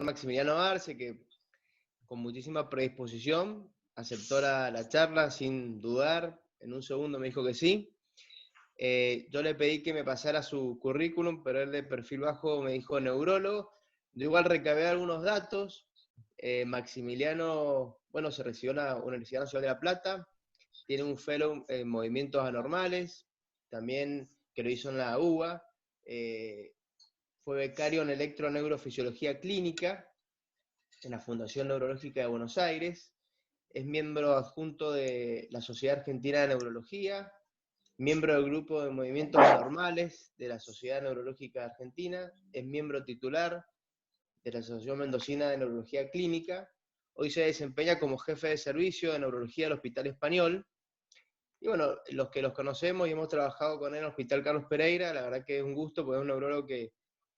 Maximiliano Arce, que con muchísima predisposición aceptó la charla sin dudar. En un segundo me dijo que sí. Yo le pedí que me pasara su currículum, pero él de perfil bajo me dijo neurólogo. Yo igual recabé algunos datos. Maximiliano, bueno, se recibió en la Universidad Nacional de La Plata, tiene un fellow en movimientos anormales, también que lo hizo en la UBA, fue becario en electroneurofisiología clínica en la Fundación Neurológica de Buenos Aires, es miembro adjunto de la Sociedad Argentina de Neurología, miembro del grupo de movimientos anormales de la Sociedad Neurológica Argentina, es miembro titular de la Asociación Mendocina de Neurología Clínica, hoy se desempeña como jefe de servicio de neurología del Hospital Español, y bueno, los que los conocemos y hemos trabajado con él en el Hospital Carlos Pereira, la verdad que es un gusto, porque es un neurólogo que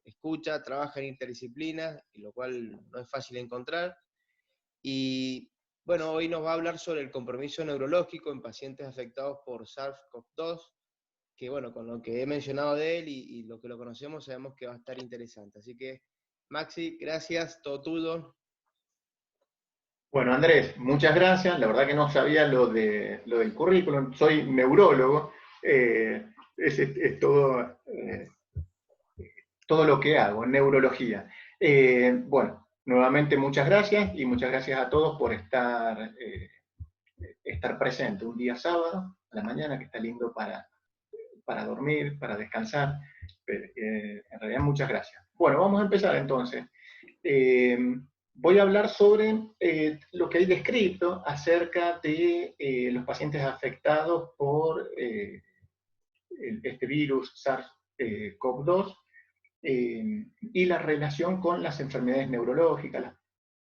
escucha, trabaja en interdisciplinas, y lo cual no es fácil encontrar. Y bueno, hoy nos va a hablar sobre el compromiso neurológico en pacientes afectados por SARS-CoV-2, que bueno, con lo que he mencionado de él y lo que lo conocemos, sabemos que va a estar interesante. Así que, Maxi, gracias, todo tuyo. Bueno, Andrés, muchas gracias. La verdad que no sabía lo del currículum. Soy neurólogo. Es todo lo que hago, neurología. Bueno, nuevamente muchas gracias y muchas gracias a todos por estar presente un día sábado a la mañana, que está lindo para dormir, para descansar. En realidad, muchas gracias. Bueno, vamos a empezar entonces. Eh, Voy a hablar sobre lo que hay descrito acerca de los pacientes afectados por este virus SARS-CoV-2 y la relación con las enfermedades neurológicas, las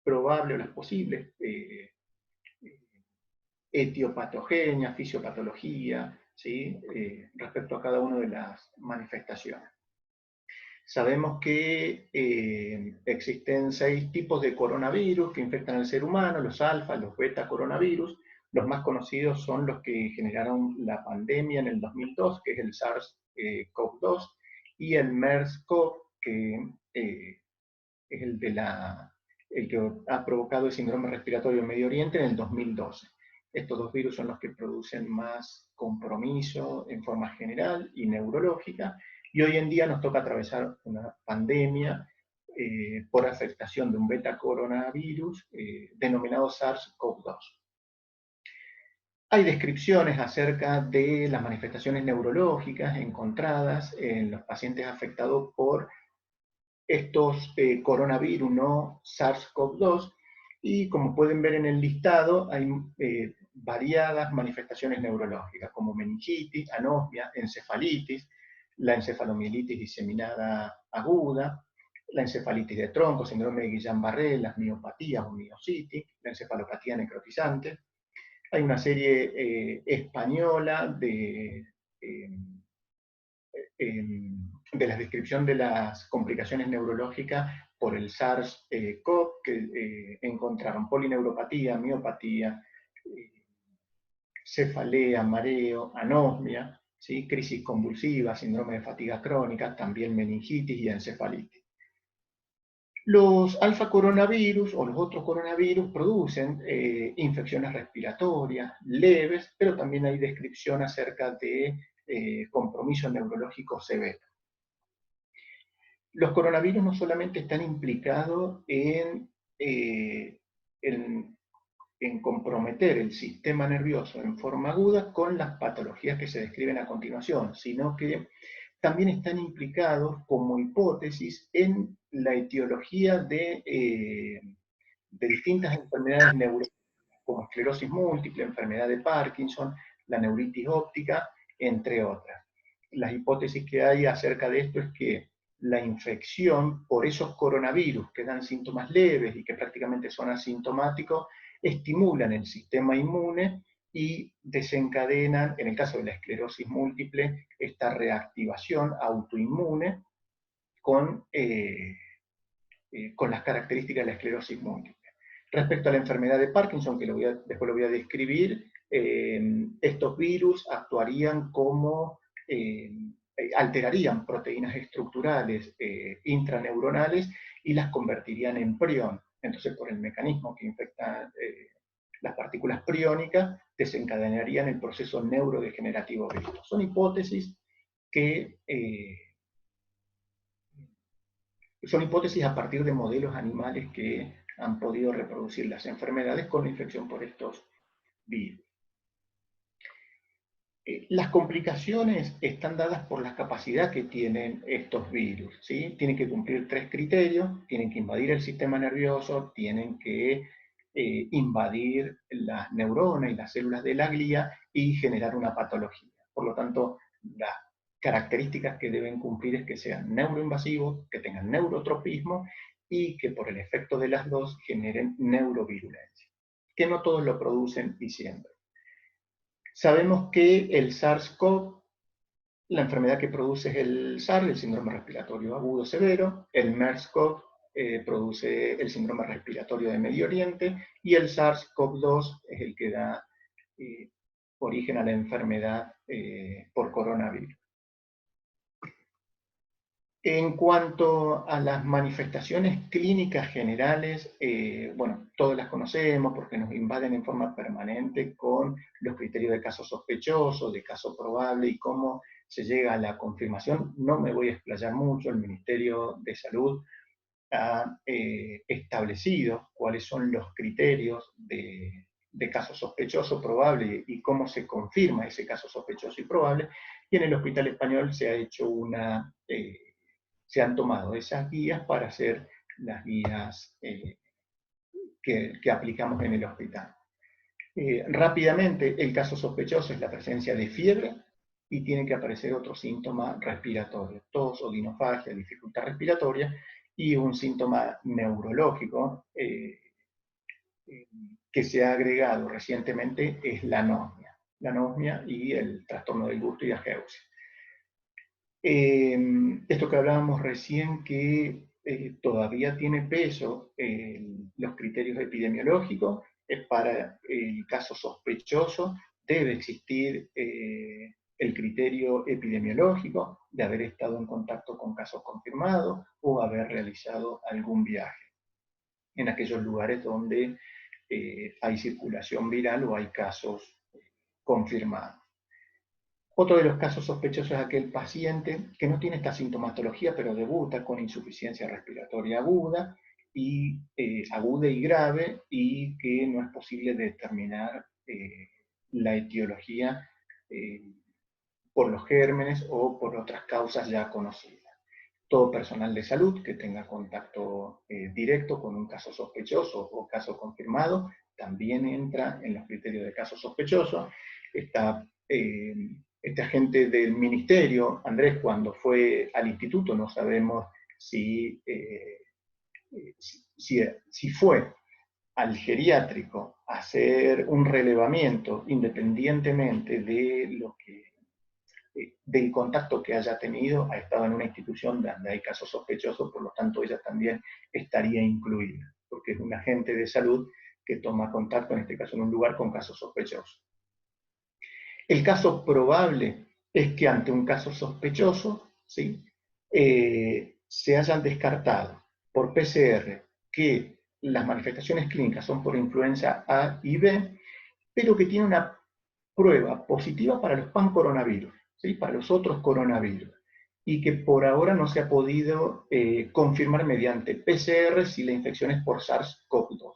probables o las posibles etiopatogenias, fisiopatología, ¿sí? Respecto a cada una de las manifestaciones. Sabemos que existen 6 tipos de coronavirus que infectan al ser humano, los alfa, los beta coronavirus. Los más conocidos son los que generaron la pandemia en el 2002, que es el SARS-CoV-2, y el MERS-CoV, que es el que ha provocado el síndrome respiratorio en Medio Oriente en el 2012. Estos 2 virus son los que producen más compromiso en forma general y neurológica, y hoy en día nos toca atravesar una pandemia por afectación de un beta coronavirus denominado SARS-CoV-2. Hay descripciones acerca de las manifestaciones neurológicas encontradas en los pacientes afectados por estos coronavirus, no SARS-CoV-2, y como pueden ver en el listado, hay variadas manifestaciones neurológicas, como meningitis, anosmia, encefalitis, la encefalomielitis diseminada aguda, la encefalitis de tronco, síndrome de Guillain-Barré, las miopatías o miositis, la encefalopatía necrotizante. Hay una serie española de la descripción de las complicaciones neurológicas por el SARS-CoV, que encontraron polineuropatía, miopatía, cefalea, mareo, anosmia, ¿sí? Crisis convulsiva, síndrome de fatiga crónica, también meningitis y encefalitis. Los alfa coronavirus o los otros coronavirus producen infecciones respiratorias leves, pero también hay descripción acerca de compromiso neurológico severo. Los coronavirus no solamente están implicados en comprometer el sistema nervioso en forma aguda con las patologías que se describen a continuación, sino que también están implicados como hipótesis en la etiología de distintas enfermedades neurológicas, como esclerosis múltiple, enfermedad de Parkinson, la neuritis óptica, entre otras. Las hipótesis que hay acerca de esto es que la infección por esos coronavirus que dan síntomas leves y que prácticamente son asintomáticos, estimulan el sistema inmune y desencadenan, en el caso de la esclerosis múltiple, esta reactivación autoinmune con las características de la esclerosis múltiple. Respecto a la enfermedad de Parkinson, que después lo voy a describir, estos virus actuarían como alterarían proteínas estructurales intraneuronales y las convertirían en prión. Entonces, por el mecanismo que infecta las partículas priónicas, desencadenarían el proceso neurodegenerativo visto. Son hipótesis que son hipótesis a partir de modelos animales que han podido reproducir las enfermedades con la infección por estos virus. Las complicaciones están dadas por la capacidad que tienen estos virus, ¿sí? Tienen que cumplir 3 criterios: tienen que invadir el sistema nervioso, tienen que invadir las neuronas y las células de la glía y generar una patología. Por lo tanto, las características que deben cumplir es que sean neuroinvasivos, que tengan neurotropismo y que por el efecto de las dos generen neurovirulencia, que no todos lo producen y siempre. Sabemos que el SARS-CoV, la enfermedad que produce es el SARS, el síndrome respiratorio agudo severo, el MERS-CoV produce el síndrome respiratorio de Medio Oriente, y el SARS-CoV-2 es el que da origen a la enfermedad por coronavirus. En cuanto a las manifestaciones clínicas generales, bueno, todas las conocemos porque nos invaden en forma permanente con los criterios de caso sospechoso, de caso probable y cómo se llega a la confirmación. No me voy a explayar mucho, el Ministerio de Salud ha establecido cuáles son los criterios de caso sospechoso, probable y cómo se confirma ese caso sospechoso y probable, y en el Hospital Español se ha hecho se han tomado esas guías para hacer las guías que aplicamos en el hospital. Rápidamente, el caso sospechoso es la presencia de fiebre y tiene que aparecer otro síntoma respiratorio: tos, odinofagia, dificultad respiratoria, y un síntoma neurológico que se ha agregado recientemente es la anosmia y el trastorno del gusto y ageusia. Esto que hablábamos recién, que todavía tiene peso los criterios epidemiológicos, para el caso sospechoso debe existir el criterio epidemiológico de haber estado en contacto con casos confirmados o haber realizado algún viaje en aquellos lugares donde hay circulación viral o hay casos confirmados. Otro de los casos sospechosos es aquel paciente que no tiene esta sintomatología, pero debuta con insuficiencia respiratoria aguda y grave, y que no es posible determinar la etiología por los gérmenes o por otras causas ya conocidas. Todo personal de salud que tenga contacto directo con un caso sospechoso o caso confirmado también entra en los criterios de caso sospechoso. Este agente del ministerio, Andrés, cuando fue al instituto, no sabemos si fue al geriátrico a hacer un relevamiento independientemente de del contacto que haya tenido, ha estado en una institución donde hay casos sospechosos, por lo tanto ella también estaría incluida, porque es un agente de salud que toma contacto, en este caso en un lugar con casos sospechosos. El caso probable es que ante un caso sospechoso, ¿sí?, se hayan descartado por PCR que las manifestaciones clínicas son por influenza A y B, pero que tiene una prueba positiva para los pancoronavirus, ¿sí?, para los otros coronavirus, y que por ahora no se ha podido confirmar mediante PCR si la infección es por SARS-CoV-2.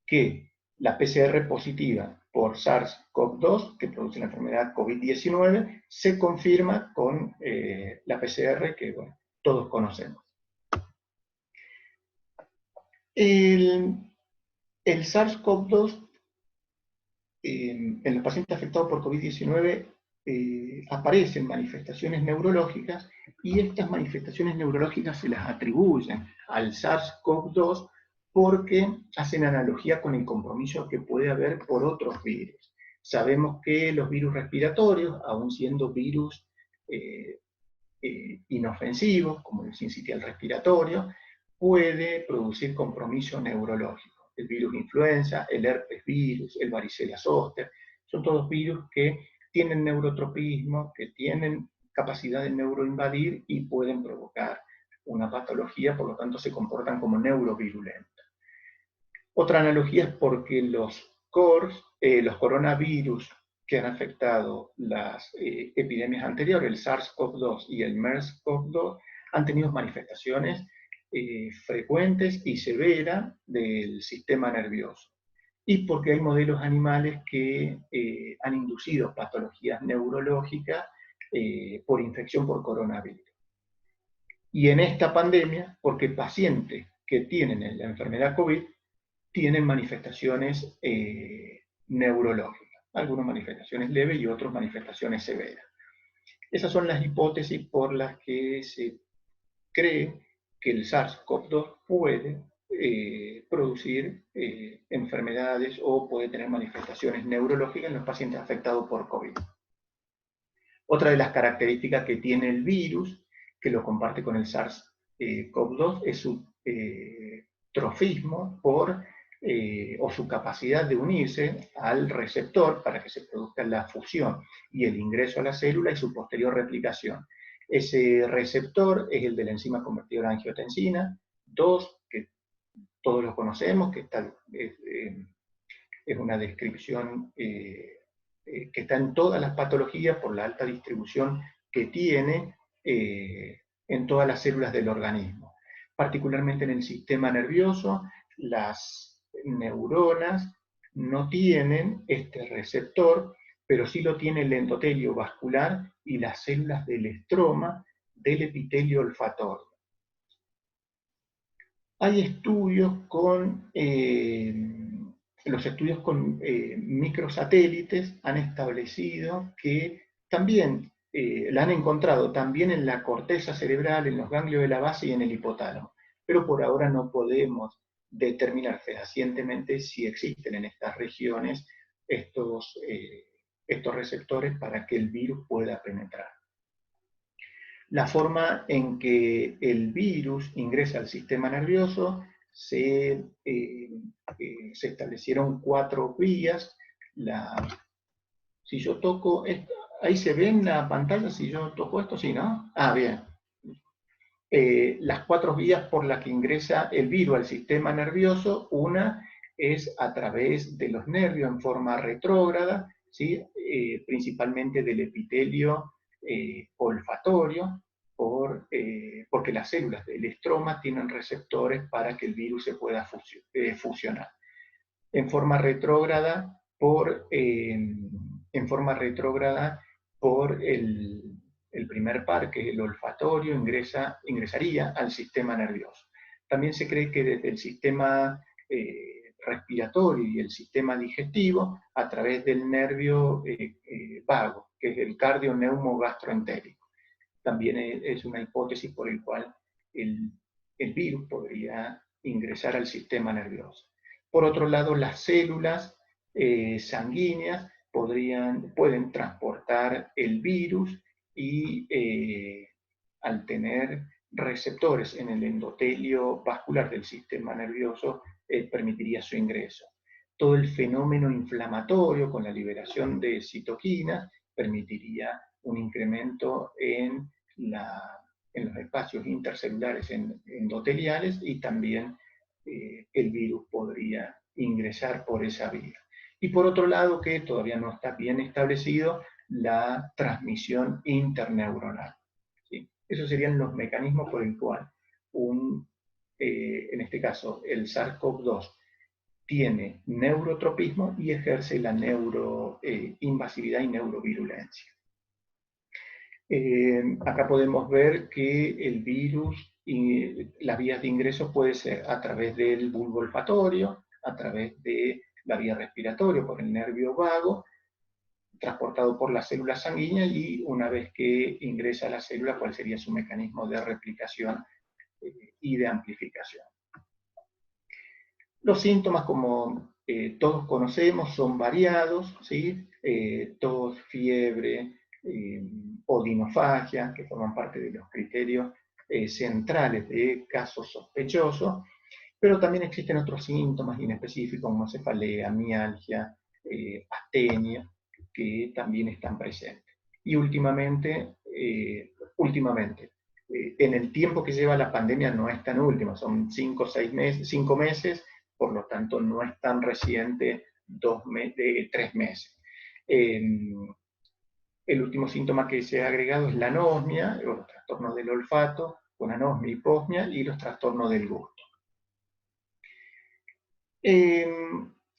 Que la PCR positiva por SARS-CoV-2, que produce la enfermedad COVID-19, se confirma con la PCR que, bueno, todos conocemos. El SARS-CoV-2 en los pacientes afectados por COVID-19 aparecen manifestaciones neurológicas, y estas manifestaciones neurológicas se las atribuyen al SARS-CoV-2 porque hacen analogía con el compromiso que puede haber por otros virus. Sabemos que los virus respiratorios, aun siendo virus inofensivos, como el sincitial respiratorio, puede producir compromiso neurológico. El virus influenza, el herpes virus, el varicela zoster, son todos virus que tienen neurotropismo, que tienen capacidad de neuroinvadir y pueden provocar una patología, por lo tanto se comportan como neurovirulentos. Otra analogía es porque los coronavirus que han afectado las epidemias anteriores, el SARS-CoV-2 y el MERS-CoV-2, han tenido manifestaciones frecuentes y severas del sistema nervioso. Y porque hay modelos animales que han inducido patologías neurológicas por infección por coronavirus. Y en esta pandemia, porque pacientes que tienen la enfermedad COVID tienen manifestaciones neurológicas, algunas manifestaciones leves y otras manifestaciones severas. Esas son las hipótesis por las que se cree que el SARS-CoV-2 puede producir enfermedades o puede tener manifestaciones neurológicas en los pacientes afectados por COVID. Otra de las características que tiene el virus, que lo comparte con el SARS-CoV-2, es su trofismo o su capacidad de unirse al receptor para que se produzca la fusión y el ingreso a la célula y su posterior replicación. Ese receptor es el de la enzima convertidora de angiotensina 2, que todos lo conocemos, que es una descripción que está en todas las patologías por la alta distribución que tiene en todas las células del organismo. Particularmente en el sistema nervioso, las neuronas no tienen este receptor, pero sí lo tiene el endotelio vascular y las células del estroma del epitelio olfatorio. Hay estudios los estudios con microsatélites han establecido que también la han encontrado también en la corteza cerebral, en los ganglios de la base y en el hipotálamo, pero por ahora no podemos determinar fehacientemente si existen en estas regiones estos receptores para que el virus pueda penetrar. La forma en que el virus ingresa al sistema nervioso se establecieron 4 vías. Si yo toco esto, ahí se ve en la pantalla, si yo toco esto, sí, ¿no? Ah, bien. Las 4 vías por las que ingresa el virus al sistema nervioso, una es a través de los nervios en forma retrógrada, ¿sí? Principalmente del epitelio olfatorio, porque las células del estroma tienen receptores para que el virus se pueda fusionar. En forma retrógrada por el primer par, que es el olfatorio, ingresaría al sistema nervioso. También se cree que desde el sistema respiratorio y el sistema digestivo, a través del nervio vago, que es el cardio-neumo-gastroentérico. También es una hipótesis por la cual el virus podría ingresar al sistema nervioso. Por otro lado, las células sanguíneas pueden transportar el virus y al tener receptores en el endotelio vascular del sistema nervioso, permitiría su ingreso. Todo el fenómeno inflamatorio con la liberación de citoquinas permitiría un incremento en los espacios intercelulares endoteliales y también el virus podría ingresar por esa vía. Y por otro lado, que todavía no está bien establecido, la transmisión interneuronal. ¿Sí? Esos serían los mecanismos por el cual en este caso el SARS-CoV-2 tiene neurotropismo y ejerce la neuroinvasividad y neurovirulencia. Acá podemos ver que el virus y las vías de ingreso puede ser a través del bulbo olfatorio, a través de la vía respiratoria por el nervio vago, transportado por la célula sanguínea y una vez que ingresa a la célula, cuál sería su mecanismo de replicación y de amplificación. Los síntomas, como todos conocemos, son variados, ¿sí? Tos, fiebre, odinofagia, que forman parte de los criterios centrales de casos sospechosos, pero también existen otros síntomas inespecíficos como cefalea, mialgia, astenia, que también están presentes. Y últimamente últimamente. En el tiempo que lleva la pandemia no es tan último, son 5 meses, 5 meses, por lo tanto no es tan reciente, 3 meses. El último síntoma que se ha agregado es la anosmia, los trastornos del olfato, con anosmia, hiposmia, y los trastornos del gusto.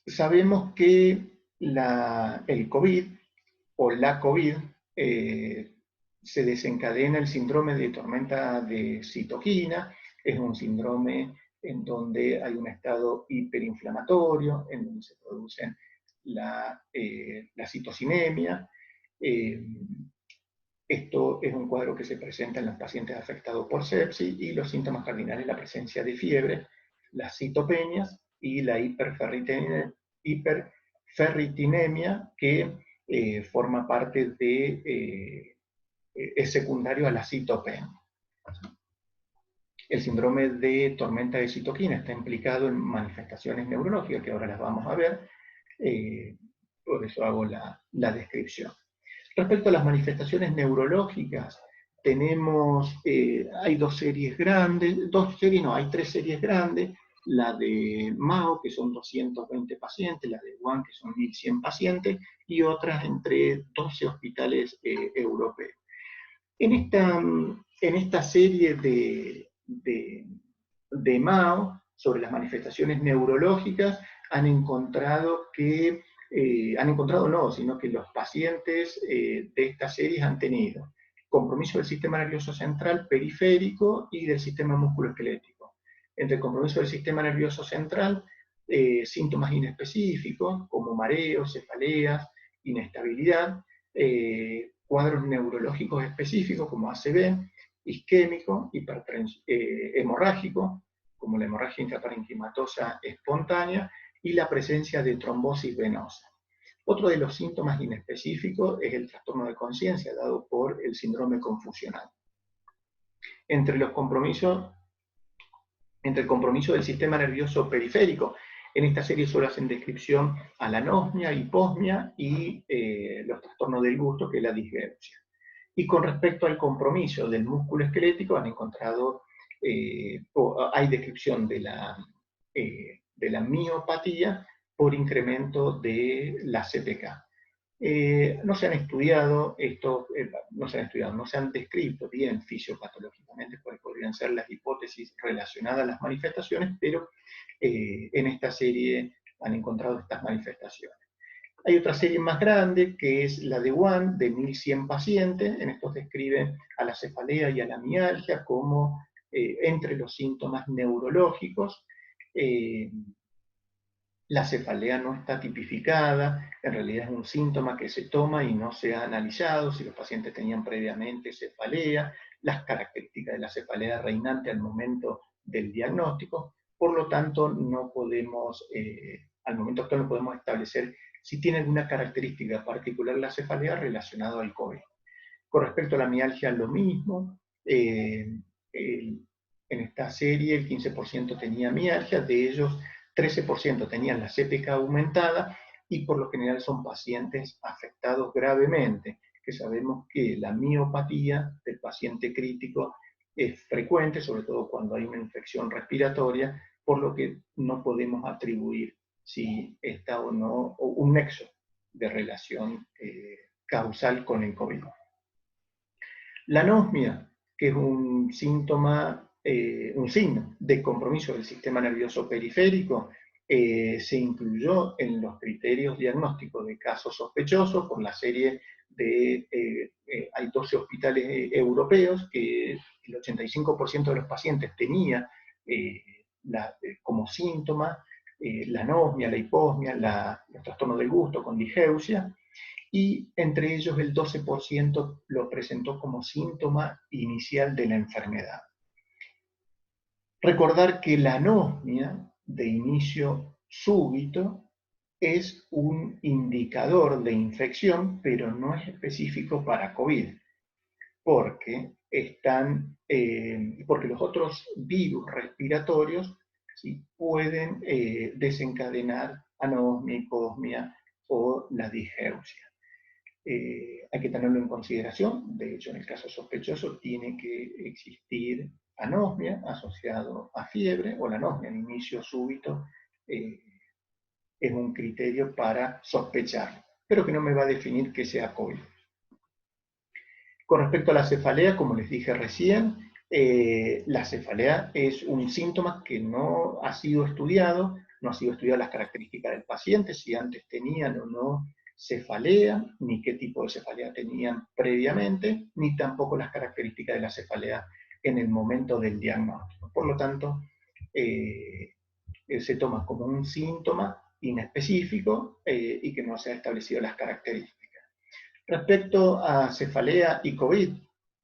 Sabemos que el COVID o la COVID se desencadena el síndrome de tormenta de citoquina, es un síndrome en donde hay un estado hiperinflamatorio, en donde se produce la citocinemia. Esto es un cuadro que se presenta en los pacientes afectados por sepsis, y los síntomas cardinales, la presencia de fiebre, las citopenias y la hiperferritinemia, que forma parte de, es secundario a la citopenia. El síndrome de tormenta de citoquina está implicado en manifestaciones neurológicas, que ahora las vamos a ver, por eso hago la descripción. Respecto a las manifestaciones neurológicas, tenemos, hay hay 3 series grandes, la de Mao, que son 220 pacientes, la de Wuhan, que son 1.100 pacientes, y otras entre 12 hospitales europeos. En esta serie de Mao, sobre las manifestaciones neurológicas, han encontrado que, sino que los pacientes de estas series han tenido compromiso del sistema nervioso central periférico y del sistema musculoesquelético. Entre el compromiso del sistema nervioso central, síntomas inespecíficos como mareos, cefaleas, inestabilidad, cuadros neurológicos específicos como ACV, isquémico, hemorrágico, como la hemorragia intraparenquimatosa espontánea, y la presencia de trombosis venosa. Otro de los síntomas inespecíficos es el trastorno de conciencia, dado por el síndrome confusional. Entre el compromiso del sistema nervioso periférico, en esta serie solo hacen descripción a la anosmia, hiposmia y los trastornos del gusto, que es la disgeusia. Y con respecto al compromiso del músculo esquelético, han encontrado, hay descripción de la miopatía por incremento de la CPK. No se han estudiado no se han descrito bien fisiopatológicamente cuáles podrían ser las hipótesis relacionadas a las manifestaciones, pero en esta serie han encontrado estas manifestaciones. Hay otra serie más grande, que es la de Wuhan, de 1.100 pacientes. En estos describen a la cefalea y a la mialgia como entre los síntomas neurológicos. La cefalea no está tipificada, en realidad es un síntoma que se toma y no se ha analizado si los pacientes tenían previamente cefalea, las características de la cefalea reinante al momento del diagnóstico. Por lo tanto, no podemos, al momento actual no podemos establecer si tiene alguna característica particular la cefalea relacionada al COVID. Con respecto a la mialgia, lo mismo. En esta serie, el 15% tenía mialgia, de ellos 13% tenían la CPK aumentada, y por lo general son pacientes afectados gravemente, que sabemos que la miopatía del paciente crítico es frecuente, sobre todo cuando hay una infección respiratoria, por lo que no podemos atribuir si está o no, o un nexo de relación causal con el COVID. La anosmia, que es un síntoma, un signo de compromiso del sistema nervioso periférico, se incluyó en los criterios diagnósticos de casos sospechosos por la serie de, hay 12 hospitales europeos, que el 85% de los pacientes tenía como síntoma la anosmia, la hiposmia, los trastornos del gusto con disgeusia, y entre ellos el 12% lo presentó como síntoma inicial de la enfermedad. Recordar que la anosmia de inicio súbito es un indicador de infección, pero no es específico para COVID, porque los otros virus respiratorios sí pueden desencadenar anosmia, hiposmia o la disgeusia. hay que tenerlo en consideración. De hecho, en el caso sospechoso tiene que existir anosmia asociado a fiebre, o la anosmia en inicio súbito es un criterio para sospechar, pero que no me va a definir que sea COVID. Con respecto a la cefalea, como les dije recién, la cefalea es un síntoma que no ha sido estudiado, no ha sido estudiado las características del paciente, si antes tenían o no cefalea, ni qué tipo de cefalea tenían previamente, ni tampoco las características de la cefalea en el momento del diagnóstico. Por lo tanto, se toma como un síntoma inespecífico y que no se han establecido las características. Respecto a cefalea y COVID,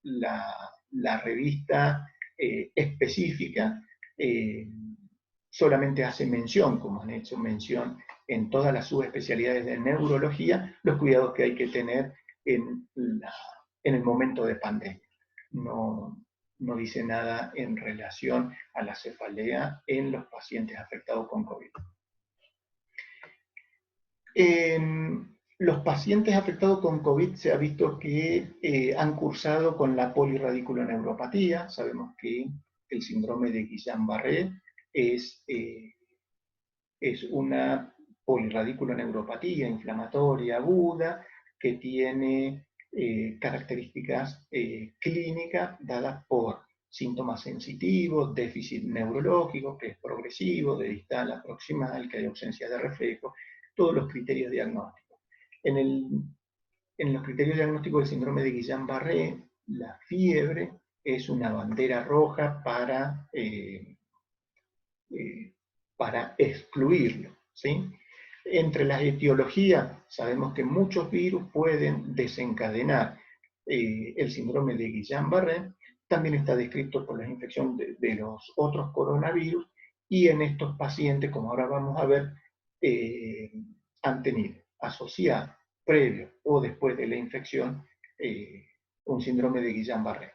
la revista específica solamente hace mención, como han hecho mención en todas las subespecialidades de neurología, los cuidados que hay que tener en el momento de pandemia. No dice nada en relación a la cefalea en los pacientes afectados con COVID. Los pacientes afectados con COVID se ha visto que han cursado con la polirradiculoneuropatía. Sabemos que el síndrome de Guillain-Barré es una polirradiculoneuropatía inflamatoria aguda que tiene características clínicas dadas por síntomas sensitivos, déficit neurológico, que es progresivo, de distal a proximal, que hay ausencia de reflejo, todos los criterios diagnósticos. En los criterios diagnósticos del síndrome de Guillain-Barré, la fiebre es una bandera roja para excluirlo, ¿sí? Entre las etiologías, sabemos que muchos virus pueden desencadenar el síndrome de Guillain-Barré. También está descrito por la infección de los otros coronavirus, y en estos pacientes, como ahora vamos a ver, han tenido asociado, previo o después de la infección, un síndrome de Guillain-Barré.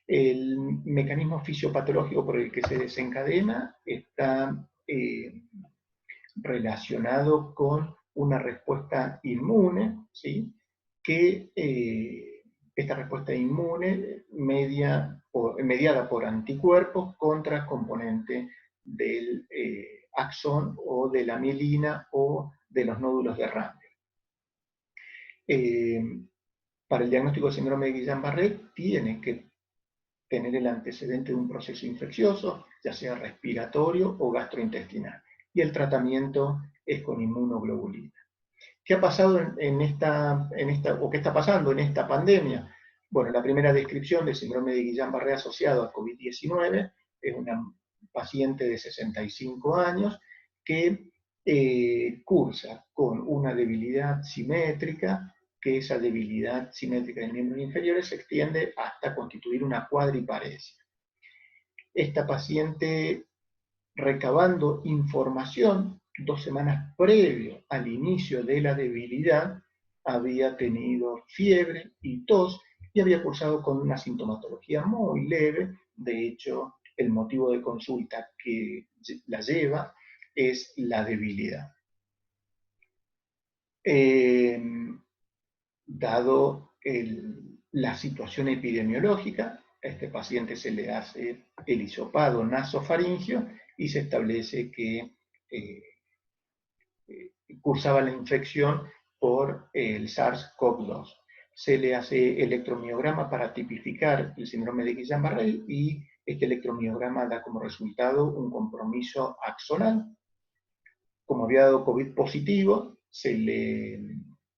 El mecanismo fisiopatológico por el que se desencadena está relacionado con una respuesta inmune, ¿sí? Que esta respuesta inmune mediada por anticuerpos contra componente del axón o de la mielina o de los nódulos de Ramberg. Para el diagnóstico del síndrome de Guillain-Barré tiene que tener el antecedente de un proceso infeccioso, ya sea respiratorio o gastrointestinal. Y el tratamiento es con inmunoglobulina. ¿Qué ha pasado o qué está pasando en esta pandemia? Bueno, la primera descripción del síndrome de Guillain-Barré asociado a COVID-19 es una paciente de 65 años que cursa con una debilidad simétrica, que esa debilidad simétrica en miembros inferiores se extiende hasta constituir una cuadriparesia. Esta paciente, recabando información 2 semanas previo al inicio de la debilidad, había tenido fiebre y tos y había cursado con una sintomatología muy leve. De hecho, el motivo de consulta que la lleva es la debilidad. Dado la situación epidemiológica, a este paciente se le hace el hisopado nasofaringio y se establece que cursaba la infección por el SARS-CoV-2. Se le hace electromiograma para tipificar el síndrome de Guillain-Barré y este electromiograma da como resultado un compromiso axonal. Como había dado COVID positivo, se le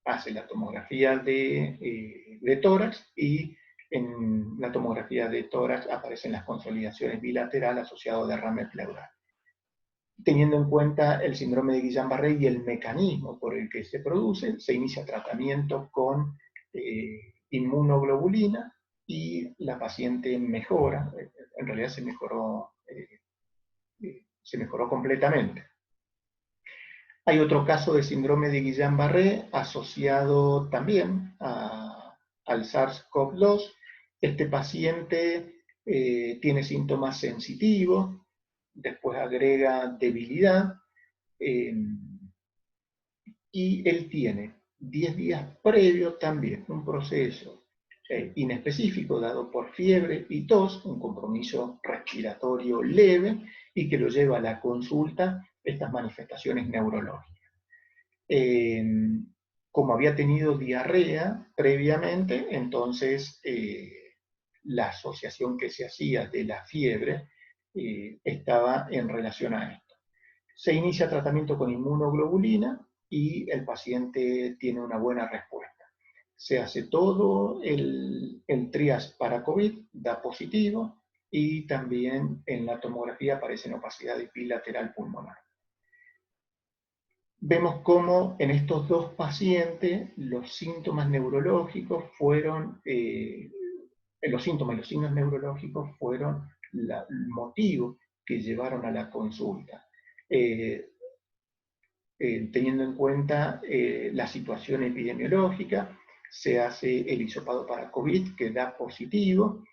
hace la tomografía de tórax, y en la tomografía de tórax aparecen las consolidaciones bilaterales asociadas a derrame pleural. Teniendo en cuenta el síndrome de Guillain-Barré y el mecanismo por el que se produce, se inicia tratamiento con inmunoglobulina y la paciente mejora, en realidad se mejoró completamente. Hay otro caso de síndrome de Guillain-Barré asociado también al SARS-CoV-2. Este paciente tiene síntomas sensitivos, después agrega debilidad, y él tiene 10 días previo también, un proceso inespecífico dado por fiebre y tos, un compromiso respiratorio leve y que lo lleva a la consulta estas manifestaciones neurológicas. Como había tenido diarrea previamente, entonces la asociación que se hacía de la fiebre estaba en relación a esto. Se inicia tratamiento con inmunoglobulina y el paciente tiene una buena respuesta. Se hace todo el triage para COVID, da positivo, y también en la tomografía aparecen opacidades bilateral pulmonar. Vemos cómo en estos dos pacientes los síntomas neurológicos fueron, los síntomas y los signos neurológicos fueron el motivo que llevaron a la consulta. Teniendo en cuenta la situación epidemiológica, se hace el hisopado para COVID que da positivo,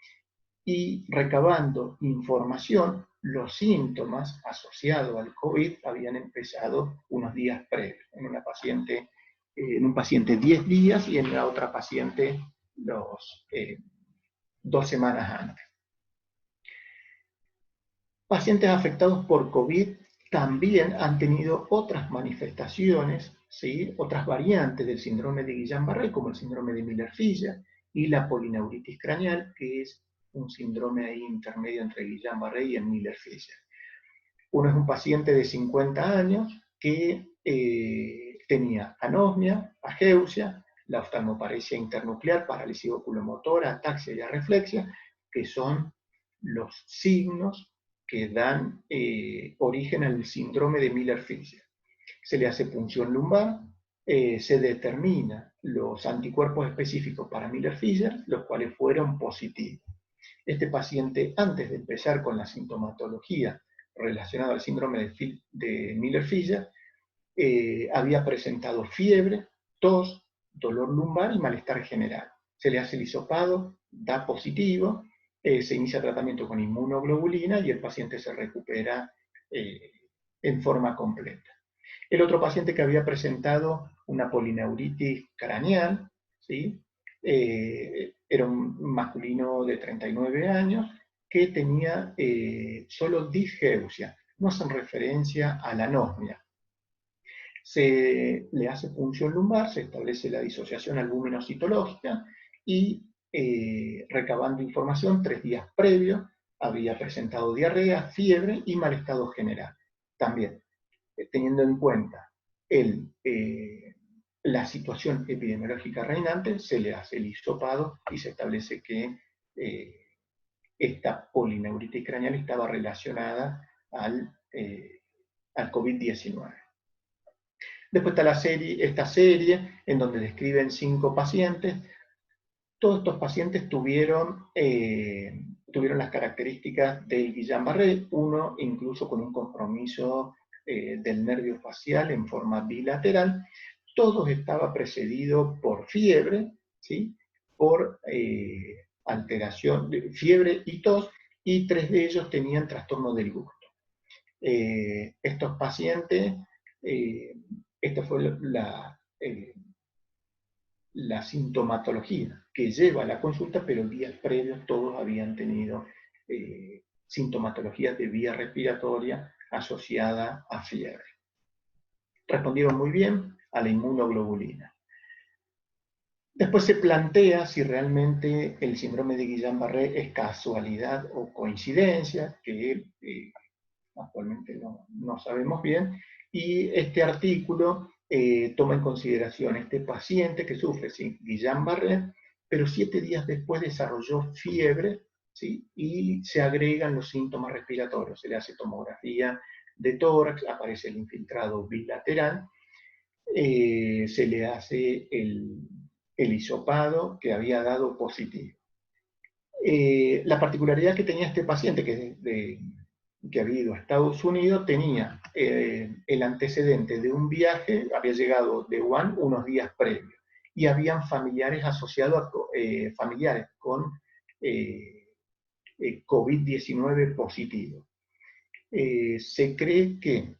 y recabando información, los síntomas asociados al COVID habían empezado unos días previos, en un paciente 10 días y en la otra paciente 2 semanas antes. Pacientes afectados por COVID también han tenido otras manifestaciones, ¿sí? Otras variantes del síndrome de Guillain-Barré, como el síndrome de Miller-Fisher y la polineuritis craneal, que es un síndrome ahí intermedio entre Guillain-Barré y el Miller-Fisher. Uno es un paciente de 50 años que tenía anosmia, ageusia, la oftalmoparesia internuclear, parálisis oculomotora, ataxia y arreflexia, que son los signos que dan origen al síndrome de Miller-Fisher. Se le hace punción lumbar, se determina los anticuerpos específicos para Miller-Fisher, los cuales fueron positivos. Este paciente, antes de empezar con la sintomatología relacionada al síndrome de Miller-Fisher, había presentado fiebre, tos, dolor lumbar y malestar general. Se le hace el hisopado, da positivo, se inicia tratamiento con inmunoglobulina y el paciente se recupera en forma completa. El otro paciente que había presentado una polineuritis craneal, ¿sí? Era un masculino de 39 años que tenía solo disgeusia, no hacen referencia a la anosmia. Se le hace punción lumbar, se establece la disociación albuminocitológica y recabando información 3 días previos, había presentado diarrea, fiebre y mal estado general. También, teniendo en cuenta la situación epidemiológica reinante, se le hace el hisopado y se establece que esta polineuritis craneal estaba relacionada al COVID-19. Después está esta serie en donde describen 5 pacientes. Todos estos pacientes tuvieron las características del Guillain-Barré, uno incluso con un compromiso del nervio facial en forma bilateral. Todos estaba precedido por fiebre, ¿sí? Por alteración, fiebre y tos, y 3 de ellos tenían trastorno del gusto. Estos pacientes, esta fue la sintomatología que lleva a la consulta, pero días previos todos habían tenido sintomatología de vía respiratoria asociada a fiebre. Respondieron muy bien a la inmunoglobulina. Después se plantea si realmente el síndrome de Guillain-Barré es casualidad o coincidencia, que actualmente no sabemos bien, y este artículo toma en consideración este paciente que sufre Guillain-Barré, pero 7 días después desarrolló fiebre, ¿sí? Y se agregan los síntomas respiratorios, se le hace tomografía de tórax, aparece el infiltrado bilateral, se le hace el hisopado que había dado positivo. La particularidad que tenía este paciente, que había ido a Estados Unidos, tenía el antecedente de un viaje, había llegado de Wuhan unos días previos, y habían familiares asociados familiares con COVID-19 positivo. Se cree que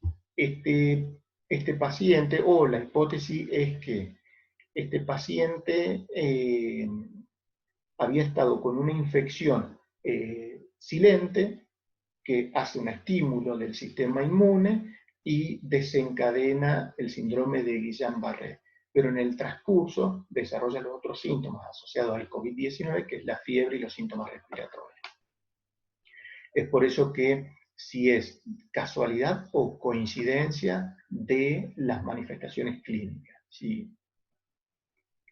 este paciente, o la hipótesis es que este paciente había estado con una infección silente que hace un estímulo del sistema inmune y desencadena el síndrome de Guillain-Barré. Pero en el transcurso desarrolla los otros síntomas asociados al COVID-19, que es la fiebre y los síntomas respiratorios. Es por eso que si es casualidad o coincidencia de las manifestaciones clínicas, ¿sí?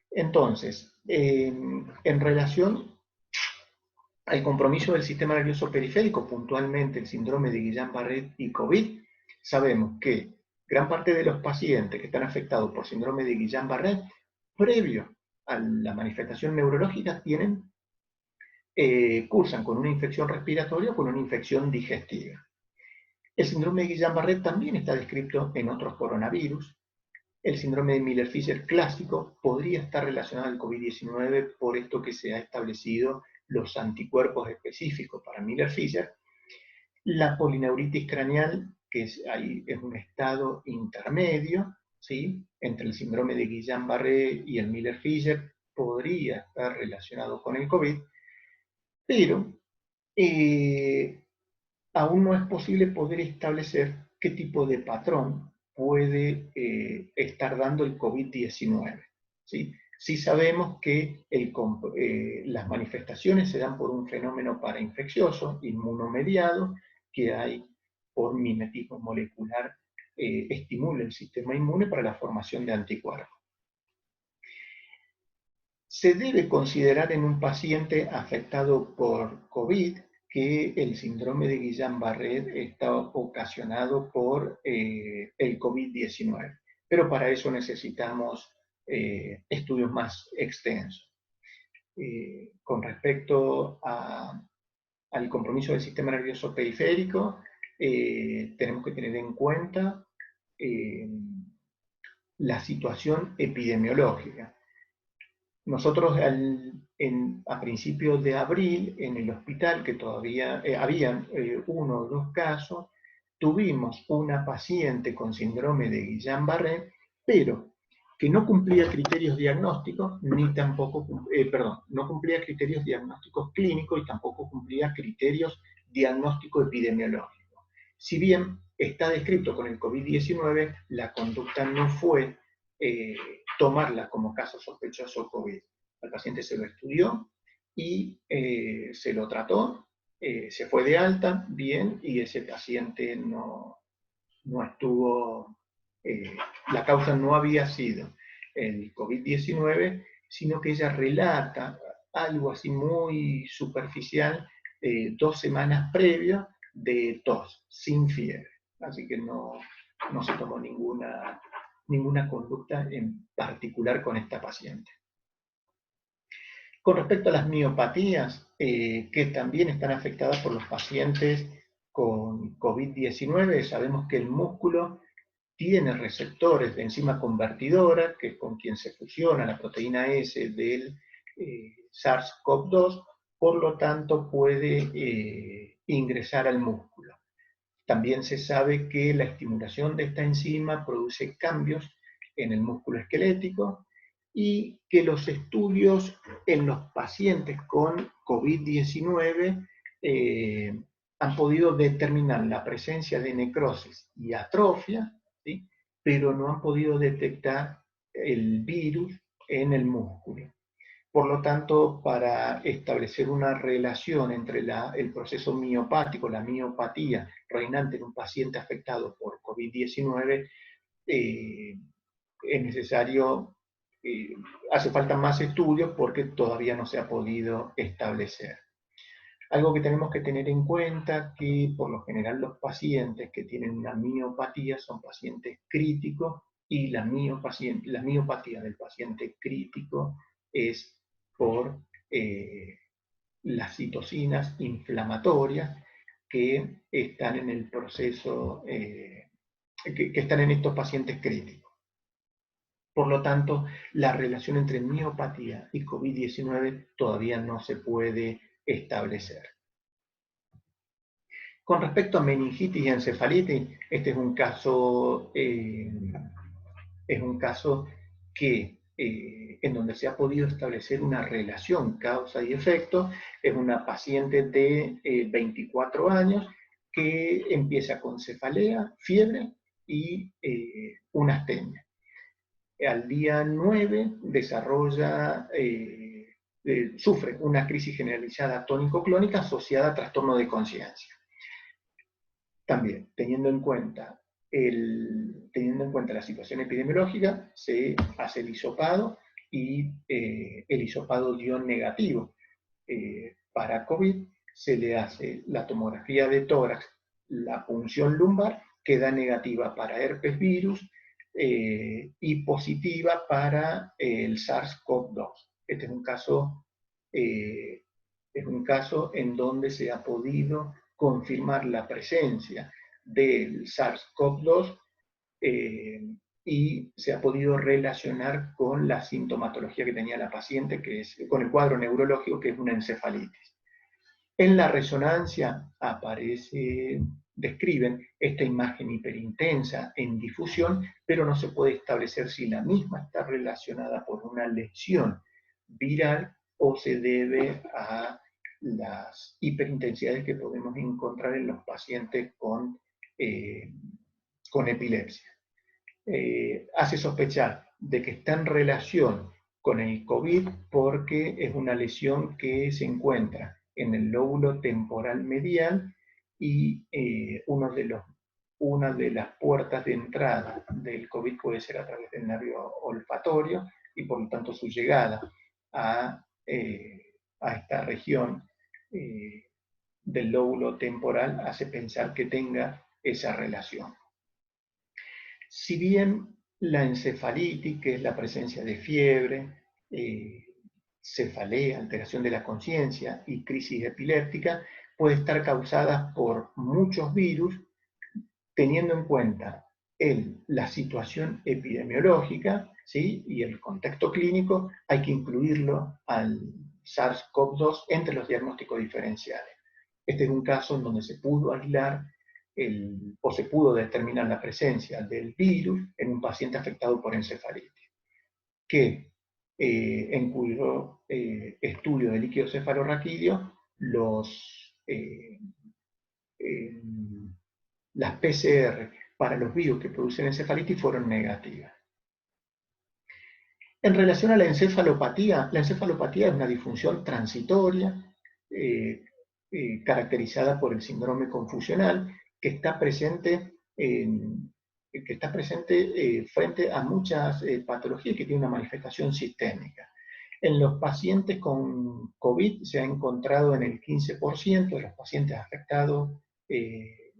Entonces, en relación al compromiso del sistema nervioso periférico, puntualmente el síndrome de Guillain-Barré y COVID, sabemos que gran parte de los pacientes que están afectados por síndrome de Guillain-Barré, previo a la manifestación neurológica, cursan con una infección respiratoria o con una infección digestiva. El síndrome de Guillain-Barré también está descrito en otros coronavirus. El síndrome de Miller-Fisher clásico podría estar relacionado al COVID-19 por esto que se ha establecido los anticuerpos específicos para Miller-Fisher. La polineuritis craneal, que es un estado intermedio, ¿sí?, entre el síndrome de Guillain-Barré y el Miller-Fisher, podría estar relacionado con el COVID, pero aún no es posible poder establecer qué tipo de patrón puede estar dando el COVID-19. ¿Sí? Sí sabemos que las manifestaciones se dan por un fenómeno parainfeccioso, inmunomediado, que hay por mimetismo molecular, estimula el sistema inmune para la formación de anticuerpos. Se debe considerar en un paciente afectado por COVID que el síndrome de Guillain-Barré está ocasionado por el COVID-19, pero para eso necesitamos estudios más extensos. Con respecto al compromiso del sistema nervioso periférico, tenemos que tener en cuenta la situación epidemiológica. Nosotros a principios de abril, en el hospital, que todavía habían 1 o 2 casos, tuvimos una paciente con síndrome de Guillain-Barré, pero que no cumplía criterios diagnósticos, no cumplía criterios diagnósticos clínicos y tampoco cumplía criterios diagnósticos epidemiológicos. Si bien está descrito con el COVID-19, la conducta no fue tomarla como caso sospechoso COVID. Al paciente se lo estudió y se lo trató, se fue de alta, bien, y ese paciente no estuvo, la causa no había sido el COVID-19, sino que ella relata algo así muy superficial, 2 semanas previas de tos, sin fiebre. Así que no se tomó ninguna conducta en particular con esta paciente. Con respecto a las miopatías, que también están afectadas por los pacientes con COVID-19, sabemos que el músculo tiene receptores de enzima convertidora, que es con quien se fusiona la proteína S del SARS-CoV-2, por lo tanto puede ingresar al músculo. También se sabe que la estimulación de esta enzima produce cambios en el músculo esquelético y que los estudios en los pacientes con COVID-19 han podido determinar la presencia de necrosis y atrofia, ¿sí?, pero no han podido detectar el virus en el músculo. Por lo tanto, para establecer una relación entre el proceso miopático, la miopatía reinante en un paciente afectado por COVID-19, es necesario, hace falta más estudios porque todavía no se ha podido establecer. Algo que tenemos que tener en cuenta que por lo general los pacientes que tienen una miopatía son pacientes críticos y la miopatía del paciente crítico es por las citocinas inflamatorias que están en el proceso, que están en estos pacientes críticos. Por lo tanto, la relación entre miopatía y COVID-19 todavía no se puede establecer. Con respecto a meningitis y encefalitis, este es un caso que en donde se ha podido establecer una relación causa y efecto. Es una paciente de 24 años que empieza con cefalea, fiebre y una astenia. Al día 9 sufre una crisis generalizada tónico-clónica asociada a trastorno de conciencia. También, teniendo en cuenta la situación epidemiológica, se hace el hisopado y el hisopado dio negativo para COVID. Se le hace la tomografía de tórax, la punción lumbar, queda negativa para herpes virus y positiva para el SARS-CoV-2. Este es un caso en donde se ha podido confirmar la presencia del SARS-CoV-2 y se ha podido relacionar con la sintomatología que tenía la paciente, con el cuadro neurológico, que es una encefalitis. En la resonancia describen esta imagen hiperintensa en difusión, pero no se puede establecer si la misma está relacionada por una lesión viral o se debe a las hiperintensidades que podemos encontrar en los pacientes con epilepsia. Hace sospechar de que está en relación con el COVID porque es una lesión que se encuentra en el lóbulo temporal medial y una de las puertas de entrada del COVID puede ser a través del nervio olfatorio y por lo tanto su llegada a esta región del lóbulo temporal hace pensar que tenga esa relación. Si bien la encefalitis, que es la presencia de fiebre, cefalea, alteración de la conciencia y crisis epiléptica, puede estar causada por muchos virus, teniendo en cuenta la situación epidemiológica, ¿sí?, y el contexto clínico, hay que incluirlo al SARS-CoV-2 entre los diagnósticos diferenciales. Este es un caso en donde se pudo aislar o se pudo determinar la presencia del virus en un paciente afectado por encefalitis, en cuyo estudio de líquido cefalorraquídeo las PCR para los virus que producen encefalitis fueron negativas. En relación a la encefalopatía es una disfunción transitoria caracterizada por el síndrome confusional que está presente frente a muchas patologías que tienen una manifestación sistémica. En los pacientes con COVID se ha encontrado en el 15% de los pacientes afectados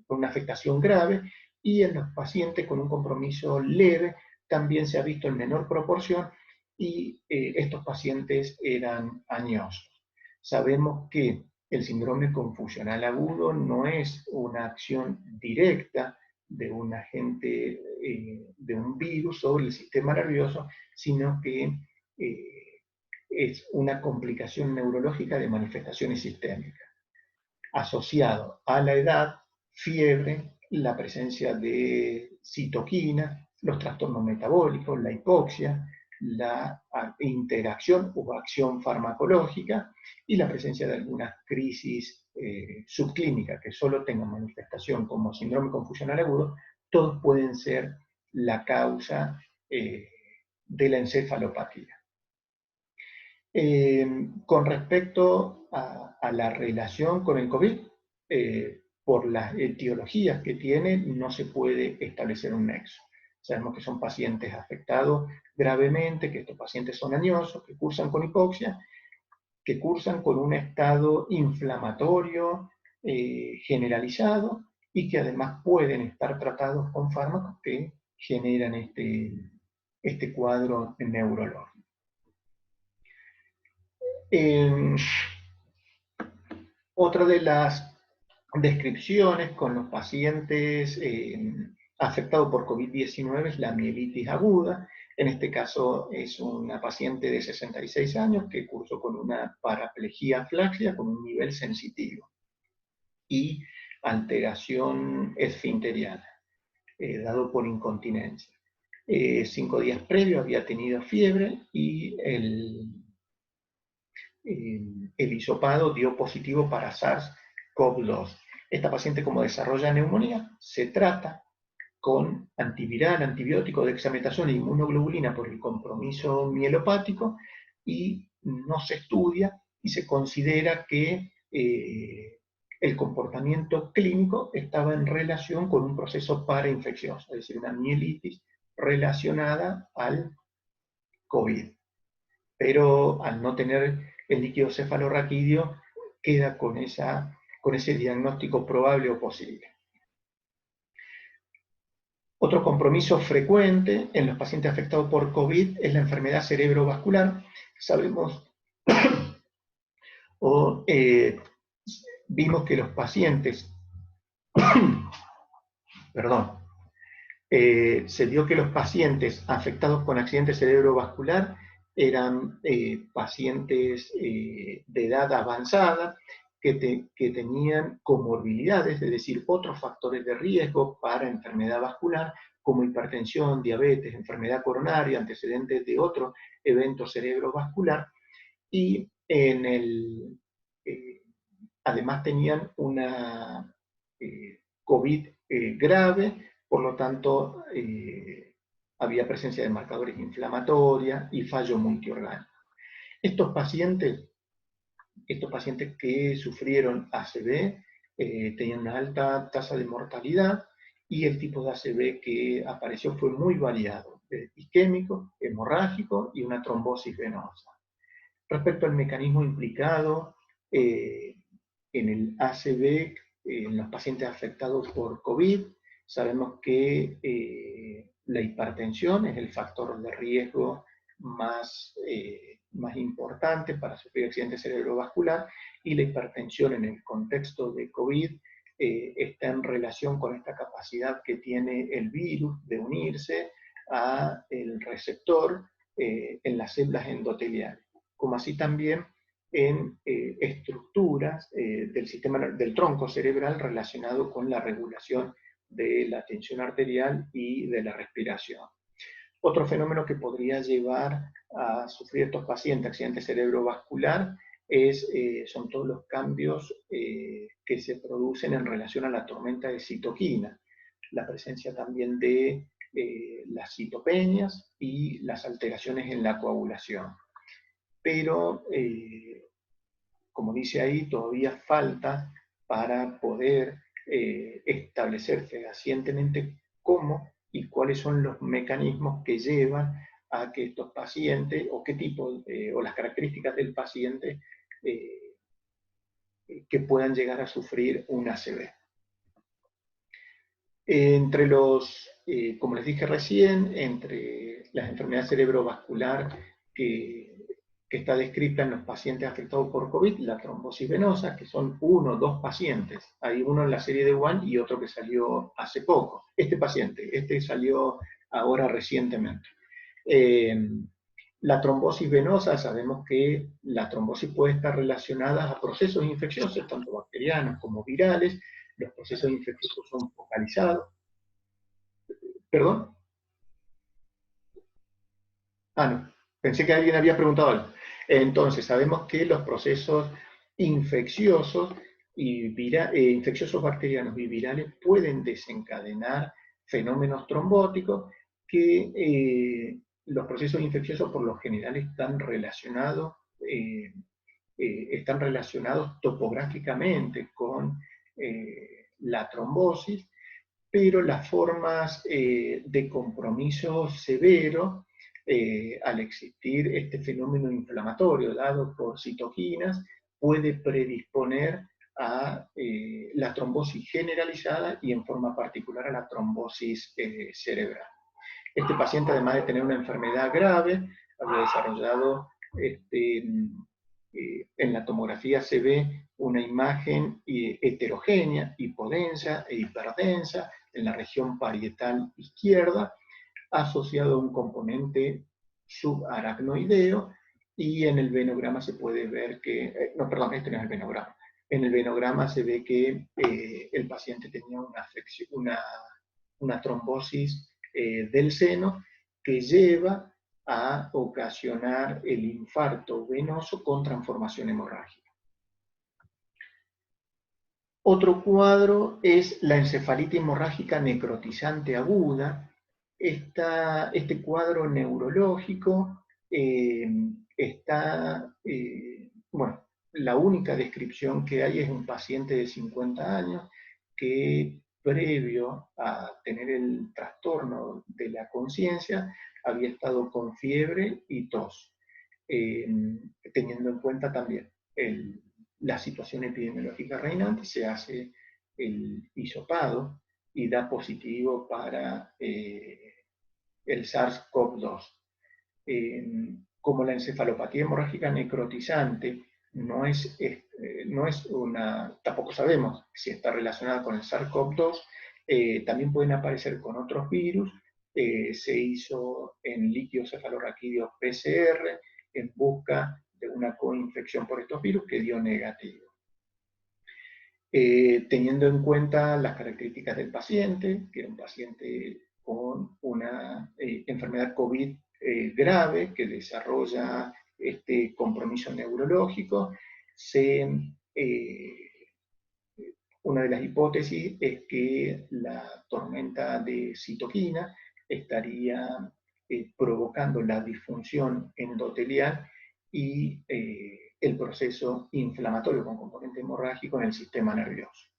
con una afectación grave, y en los pacientes con un compromiso leve también se ha visto en menor proporción, y estos pacientes eran añosos. Sabemos que el síndrome confusional agudo no es una acción directa de un agente, de un virus sobre el sistema nervioso, sino que es una complicación neurológica de manifestaciones sistémicas, asociado a la edad, fiebre, la presencia de citoquina, los trastornos metabólicos, la hipoxia, la interacción o acción farmacológica y la presencia de algunas crisis subclínicas que solo tengan manifestación como síndrome confusional agudo. Todos pueden ser la causa de la encefalopatía. Con respecto a la relación con el COVID, por las etiologías que tiene, no se puede establecer un nexo. Sabemos que son pacientes afectados gravemente, que estos pacientes son añosos, que cursan con hipoxia, que cursan con un estado inflamatorio generalizado y que además pueden estar tratados con fármacos que generan este cuadro neurológico. Otra de las descripciones con los pacientes afectados por COVID-19 es la mielitis aguda. En este caso es una paciente de 66 años que cursó con una paraplegia flácida con un nivel sensitivo y alteración esfinteriana, dado por incontinencia. 5 días previos había tenido fiebre y el hisopado dio positivo para SARS-CoV-2. Esta paciente, como desarrolla neumonía, se trata con antiviral, antibiótico, dexametasona y inmunoglobulina por el compromiso mielopático, y no se estudia y se considera que el comportamiento clínico estaba en relación con un proceso parainfeccioso, es decir, una mielitis relacionada al COVID. Pero al no tener el líquido cefalorraquídeo, queda con ese diagnóstico probable o posible. Otro compromiso frecuente en los pacientes afectados por COVID es la enfermedad cerebrovascular. Sabemos vimos que los pacientes, se vio que los pacientes afectados con accidente cerebrovascular eran pacientes de edad avanzada, que tenían comorbilidades, es decir, otros factores de riesgo para enfermedad vascular, como hipertensión, diabetes, enfermedad coronaria, antecedentes de otro evento cerebrovascular, y además tenían una COVID grave, por lo tanto había presencia de marcadores inflamatorios y fallo multiorgánico. Estos pacientes que sufrieron ACV tenían una alta tasa de mortalidad, y el tipo de ACV que apareció fue muy variado, isquémico, hemorrágico y una trombosis venosa. Respecto al mecanismo implicado en el ACV, en los pacientes afectados por COVID, sabemos que la hipertensión es el factor de riesgo más importante para sufrir accidente cerebrovascular, y la hipertensión en el contexto de COVID está en relación con esta capacidad que tiene el virus de unirse al receptor en las células endoteliales, como así también en estructuras del sistema del tronco cerebral relacionado con la regulación de la tensión arterial y de la respiración. Otro fenómeno que podría llevar a sufrir estos pacientes accidente cerebrovascular son todos los cambios que se producen en relación a la tormenta de citoquina, la presencia también de las citopenias y las alteraciones en la coagulación. Pero, como dice ahí, todavía falta para poder establecer fehacientemente cómo y cuáles son los mecanismos que llevan a que estos pacientes, o qué tipo, o las características del paciente que puedan llegar a sufrir un ACV. Entre como les dije recién, entre las enfermedades cerebrovascular que está descrita en los pacientes afectados por COVID, la trombosis venosa, que son 1 o 2 pacientes. Hay uno en la serie de Wuhan y otro que salió hace poco. Este salió ahora recientemente. La trombosis venosa, sabemos que la trombosis puede estar relacionada a procesos infecciosos, tanto bacterianos como virales. Los procesos infecciosos son focalizados. ¿Perdón? No. Pensé que alguien había preguntado algo. Entonces, sabemos que los procesos infecciosos infecciosos bacterianos y virales pueden desencadenar fenómenos trombóticos, que los procesos infecciosos por lo general están relacionados topográficamente con la trombosis, pero las formas de compromiso severo al existir este fenómeno inflamatorio dado por citoquinas, puede predisponer a la trombosis generalizada y en forma particular a la trombosis cerebral. Este paciente, además de tener una enfermedad grave, había desarrollado en la tomografía se ve una imagen heterogénea, hipodensa e hiperdensa en la región parietal izquierda, asociado a un componente subaracnoideo, y en el venograma se puede ver que, no, perdón, este no es el venograma. En el venograma se ve que el paciente tenía una trombosis del seno, que lleva a ocasionar el infarto venoso con transformación hemorrágica. Otro cuadro es la encefalitis hemorrágica necrotizante aguda. Este cuadro neurológico bueno, la única descripción que hay es un paciente de 50 años que previo a tener el trastorno de la conciencia había estado con fiebre y tos, teniendo en cuenta también la situación epidemiológica reinante. Se hace el hisopado y da positivo para el SARS-CoV-2. Como la encefalopatía hemorrágica necrotizante no es tampoco sabemos si está relacionada con el SARS-CoV-2, también pueden aparecer con otros virus. Se hizo en líquido cefalorraquídeo PCR en busca de una coinfección por estos virus que dio negativo. Teniendo en cuenta las características del paciente, que era un paciente con una enfermedad COVID grave, que desarrolla este compromiso neurológico, una de las hipótesis es que la tormenta de citoquina estaría provocando la disfunción endotelial y el proceso inflamatorio con componente hemorrágico en el sistema nervioso.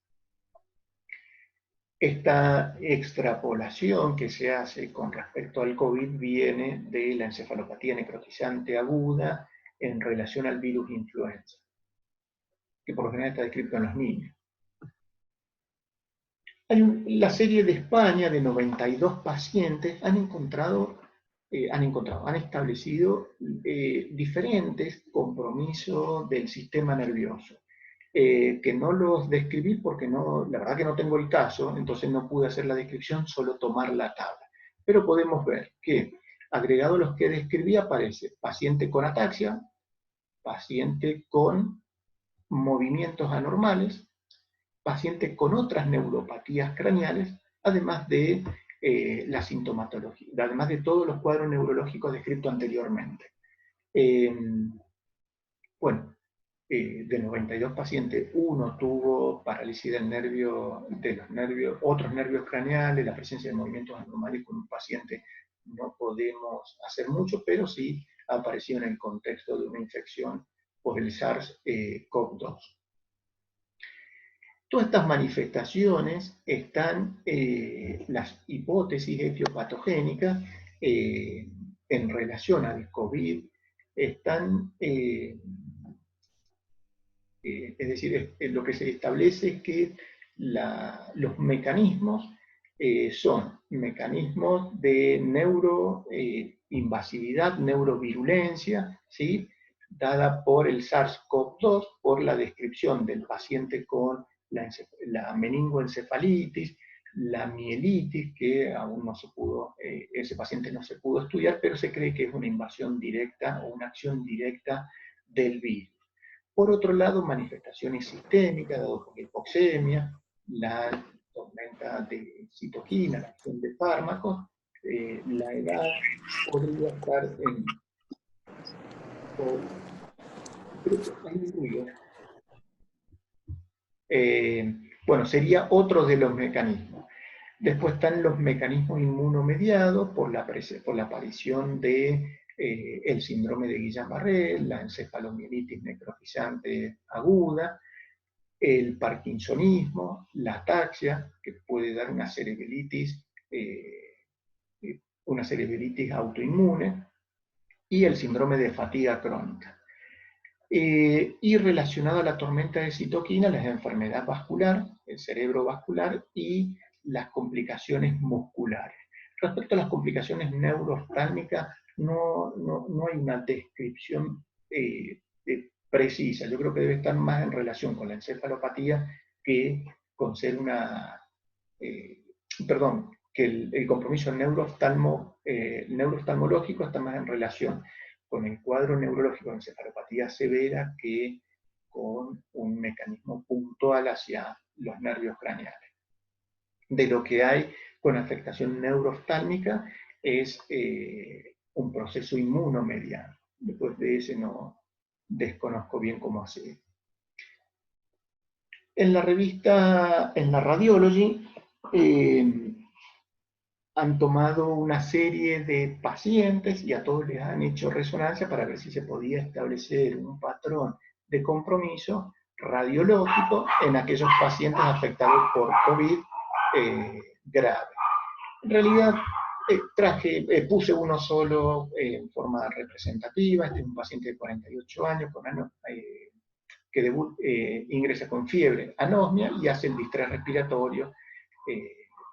Esta extrapolación que se hace con respecto al COVID viene de la encefalopatía necrotizante aguda en relación al virus influenza, que por lo general está descrito en los niños. La serie de España de 92 pacientes han establecido diferentes compromisos del sistema nervioso, que no los describí porque la verdad que no tengo el caso, entonces no pude hacer la descripción, solo tomar la tabla. Pero podemos ver que, agregado a los que describí, aparece paciente con ataxia, paciente con movimientos anormales, pacientes con otras neuropatías craneales, además de la sintomatología, además de todos los cuadros neurológicos descritos anteriormente. De 92 pacientes, uno tuvo parálisis del nervio, otros nervios craneales, la presencia de movimientos anormales con un paciente no podemos hacer mucho, pero sí ha aparecido en el contexto de una infección por el SARS-CoV-2. Todas estas manifestaciones están, las hipótesis etiopatogénicas en relación al COVID están, es decir, lo que se establece es que los mecanismos son mecanismos de neuroinvasividad, neurovirulencia, ¿sí?, dada por el SARS-CoV-2, por la descripción del paciente con la meningoencefalitis, la mielitis, que aún no se pudo, ese paciente no se pudo estudiar, pero se cree que es una invasión directa o una acción directa del virus. Por otro lado, manifestaciones sistémicas, dado por hipoxemia, la tormenta de citoquina, la acción de fármacos, la edad podría estar en... creo que hay un ruido. Bueno, sería otro de los mecanismos. Después están los mecanismos inmunomediados por la aparición de el síndrome de Guillain-Barré, la encefalomielitis necrotizante aguda, el parkinsonismo, la ataxia, que puede dar una cerebritis autoinmune, y el síndrome de fatiga crónica. Y relacionado a la tormenta de citoquina, la enfermedad vascular, el cerebro vascular y las complicaciones musculares. Respecto a las complicaciones neuroftálicas, no hay una descripción precisa. Yo creo que debe estar más en relación con la encefalopatía que con ser que el compromiso neurooftalmológico está más en relación con el cuadro neurológico de encefalopatía severa que con un mecanismo puntual hacia los nervios craneales. De lo que hay con afectación neurooftálmica es un proceso inmunomediano. Después de ese no desconozco bien cómo hacer. En la revista, en la Radiology, han tomado una serie de pacientes y a todos les han hecho resonancia para ver si se podía establecer un patrón de compromiso radiológico en aquellos pacientes afectados por COVID grave. En realidad, puse uno solo en forma representativa. Este es un paciente de 48 años que ingresa con fiebre, anosmia y hace el distrés respiratorio,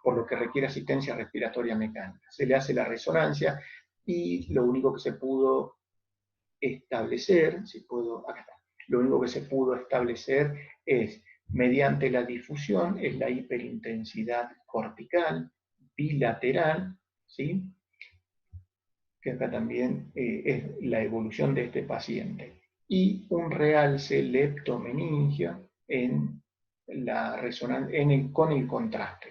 por lo que requiere asistencia respiratoria mecánica. Se le hace la resonancia y lo único que se pudo establecer, lo único que se pudo establecer es, mediante la difusión, es la hiperintensidad cortical bilateral, ¿sí? Que acá también es la evolución de este paciente, y un realce leptomeningio en la resonancia, con el contraste.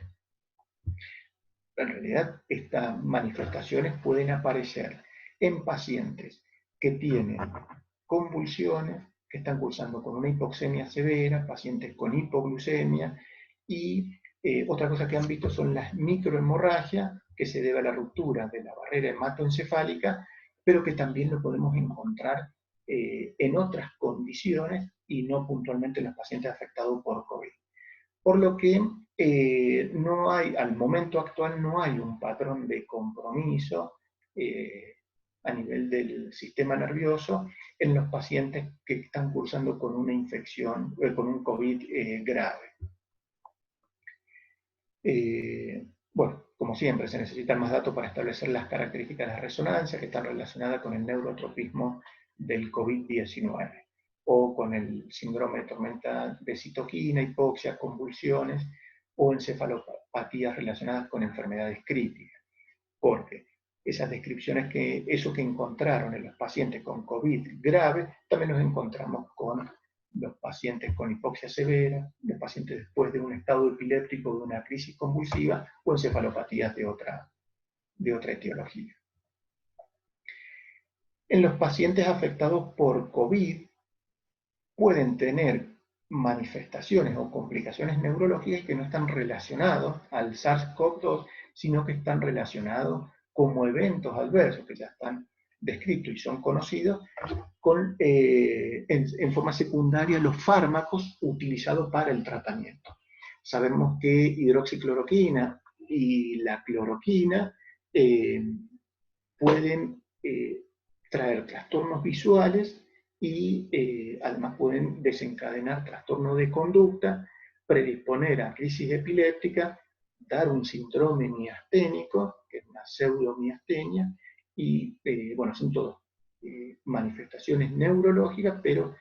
En realidad, estas manifestaciones pueden aparecer en pacientes que tienen convulsiones, que están cursando con una hipoxemia severa, pacientes con hipoglucemia, y otra cosa que han visto son las microhemorragias, que se debe a la ruptura de la barrera hematoencefálica, pero que también lo podemos encontrar en otras condiciones y no puntualmente en los pacientes afectados por COVID. Por lo que no hay, al momento actual, no hay un patrón de compromiso a nivel del sistema nervioso en los pacientes que están cursando con una infección, con un COVID grave. Bueno, como siempre, se necesitan más datos para establecer las características de la resonancia que están relacionadas con el neurotropismo del COVID-19 o con el síndrome de tormenta de citoquina, hipoxia, convulsiones o encefalopatías relacionadas con enfermedades críticas. Porque esas descripciones, eso que encontraron en los pacientes con COVID grave, también los encontramos con los pacientes con hipoxia severa, los pacientes después de un estado epiléptico, de una crisis convulsiva, o encefalopatías de otra etiología. En los pacientes afectados por COVID pueden tener manifestaciones o complicaciones neurológicas que no están relacionados al SARS-CoV-2, sino que están relacionados como eventos adversos que ya están descritos y son conocidos en forma secundaria los fármacos utilizados para el tratamiento. Sabemos que hidroxicloroquina y la cloroquina pueden traer trastornos visuales y además pueden desencadenar trastornos de conducta, predisponer a crisis epiléptica, dar un síndrome miasténico, que es una pseudomiastenia, y bueno, son todas manifestaciones neurológicas, pero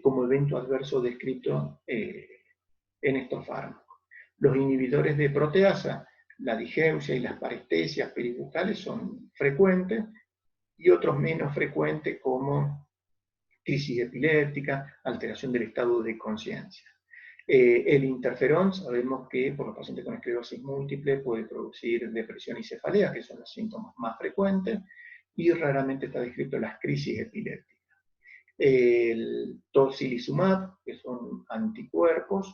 como evento adverso descrito en estos fármacos. Los inhibidores de proteasa, la digeusia y las parestesias peribucales son frecuentes, y otros menos frecuentes como crisis epiléptica, alteración del estado de conciencia. El interferón, sabemos que por los pacientes con esclerosis múltiple puede producir depresión y cefalea, que son los síntomas más frecuentes, y raramente está descrito las crisis epilépticas. El tocilizumab, que son anticuerpos,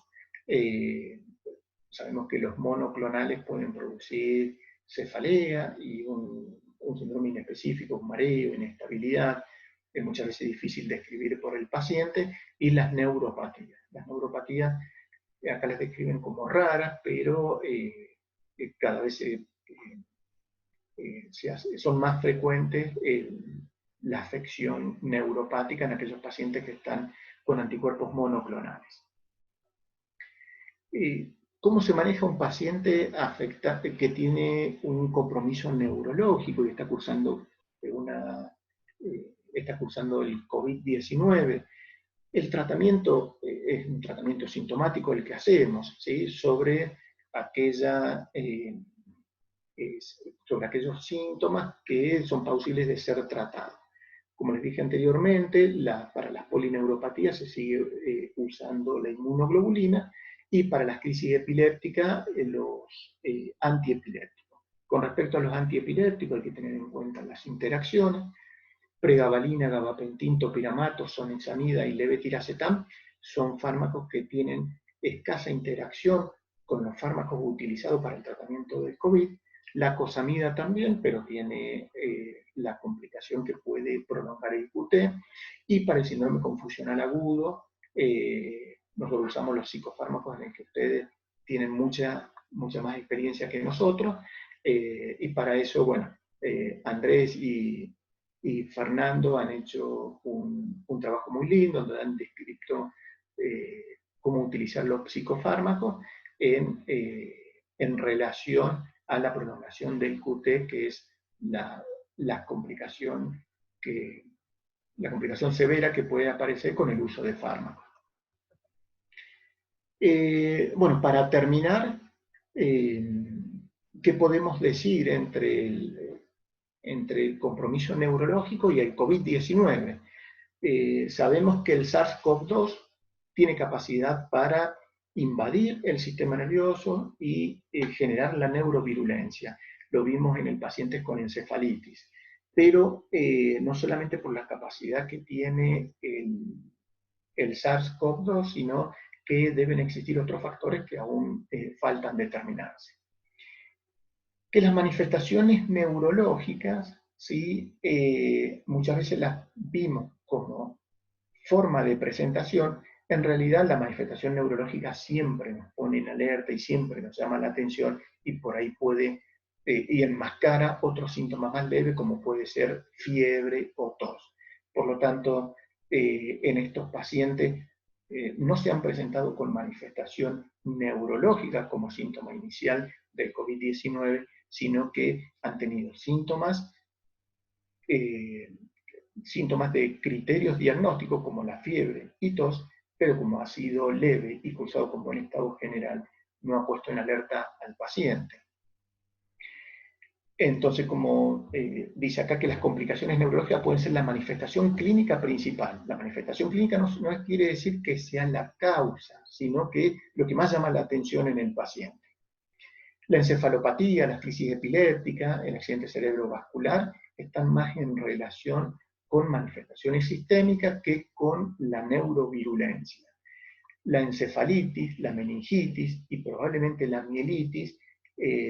sabemos que los monoclonales pueden producir cefalea y un síndrome inespecífico, un mareo, inestabilidad, es muchas veces difícil de describir por el paciente, y las neuropatías. Las neuropatías acá las describen como raras, pero cada vez son más frecuentes la afección neuropática en aquellos pacientes que están con anticuerpos monoclonales. ¿Cómo se maneja un paciente afectado que tiene un compromiso neurológico y está cursando el COVID-19? El tratamiento es un tratamiento sintomático el que hacemos, ¿sí? sobre aquellos síntomas que son plausibles de ser tratados. Como les dije anteriormente, para las polineuropatías se sigue usando la inmunoglobulina, y para las crisis epilépticas los antiepilépticos, Con respecto a los antiepilépticos hay que tener en cuenta las interacciones. Pregabalina, gabapentin, topiramato, sonexamida y levetiracetam son fármacos que tienen escasa interacción con los fármacos utilizados para el tratamiento del COVID. La cosamida también, pero tiene la complicación que puede prolongar el QT. Y para el síndrome confusional agudo, nosotros usamos los psicofármacos en el que ustedes tienen mucha más experiencia que nosotros. Y para eso, bueno, Andrés y Fernando han hecho un trabajo muy lindo, donde han descrito cómo utilizar los psicofármacos en relación a la prolongación del QT, que es la complicación severa que puede aparecer con el uso de fármacos. Bueno, para terminar, ¿qué podemos decir entre el compromiso neurológico y el COVID-19? Sabemos que el SARS-CoV-2 tiene capacidad para invadir el sistema nervioso y generar la neurovirulencia. Lo vimos en el paciente con encefalitis. Pero no solamente por la capacidad que tiene el SARS-CoV-2, sino que deben existir otros factores que aún faltan determinarse. Que las manifestaciones neurológicas, ¿sí? Muchas veces las vimos como forma de presentación. En realidad la manifestación neurológica siempre nos pone en alerta y siempre nos llama la atención, y por ahí puede y enmascara otros síntomas más leves, como puede ser fiebre o tos. Por lo tanto, en estos pacientes no se han presentado con manifestación neurológica como síntoma inicial del COVID-19, sino que han tenido síntomas de criterios diagnósticos como la fiebre y tos, pero como ha sido leve y cursado con buen estado general, no ha puesto en alerta al paciente. Entonces, como dice acá, que las complicaciones neurológicas pueden ser la manifestación clínica principal. La manifestación clínica no quiere decir que sea la causa, sino que lo que más llama la atención en el paciente. La encefalopatía, la crisis epiléptica, el accidente cerebrovascular están más en relación con manifestaciones sistémicas que con la neurovirulencia. La encefalitis, la meningitis y probablemente la mielitis,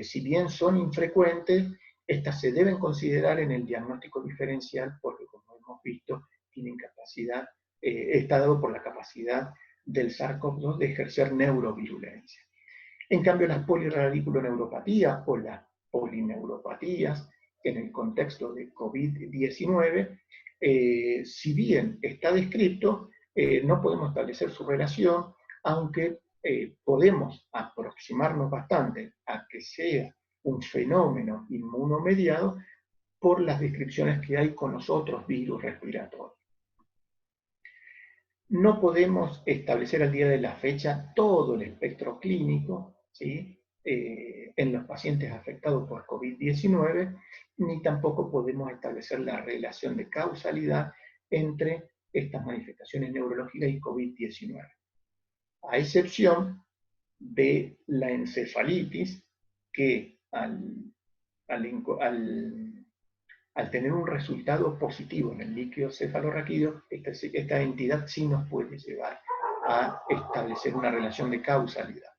si bien son infrecuentes, estas se deben considerar en el diagnóstico diferencial porque, como hemos visto, tienen capacidad, está dado por la capacidad del SARS-CoV-2 de ejercer neurovirulencia. En cambio, las poliradiculoneuropatías o las polineuropatías, en el contexto de COVID-19, si bien está descrito, no podemos establecer su relación, aunque podemos aproximarnos bastante a que sea un fenómeno inmunomediado por las descripciones que hay con los otros virus respiratorios. No podemos establecer al día de la fecha todo el espectro clínico, ¿sí? En los pacientes afectados por COVID-19, ni tampoco podemos establecer la relación de causalidad entre estas manifestaciones neurológicas y COVID-19. A excepción de la encefalitis, que al tener un resultado positivo en el líquido cefalorraquídeo, esta entidad sí nos puede llevar a establecer una relación de causalidad.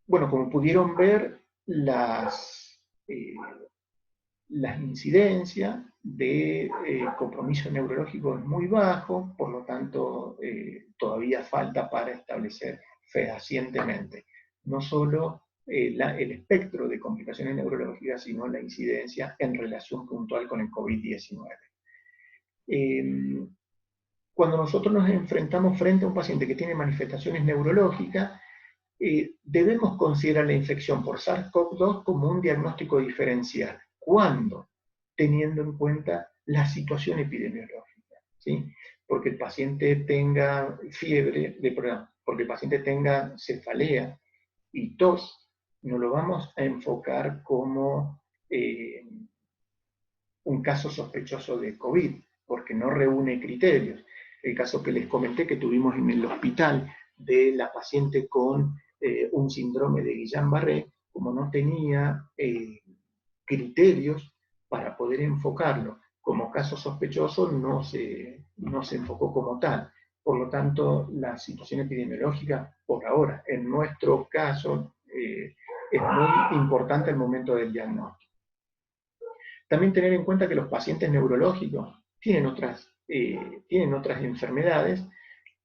Bueno, como pudieron ver, las incidencias de compromiso neurológico es muy bajo, por lo tanto todavía falta para establecer fehacientemente no solo el espectro de complicaciones neurológicas, sino la incidencia en relación puntual con el COVID-19. Cuando nosotros nos enfrentamos frente a un paciente que tiene manifestaciones neurológicas, debemos considerar la infección por SARS-CoV-2 como un diagnóstico diferencial. ¿Cuándo? Teniendo en cuenta la situación epidemiológica, ¿sí? Porque el paciente tenga fiebre, porque el paciente tenga cefalea y tos, no lo vamos a enfocar como un caso sospechoso de COVID, porque no reúne criterios. El caso que les comenté que tuvimos en el hospital de la paciente con un síndrome de Guillain-Barré, como no tenía criterios para poder enfocarlo como caso sospechoso, no se enfocó como tal. Por lo tanto, la situación epidemiológica, por ahora, en nuestro caso, es muy importante al momento del diagnóstico. También tener en cuenta que los pacientes neurológicos tienen otras enfermedades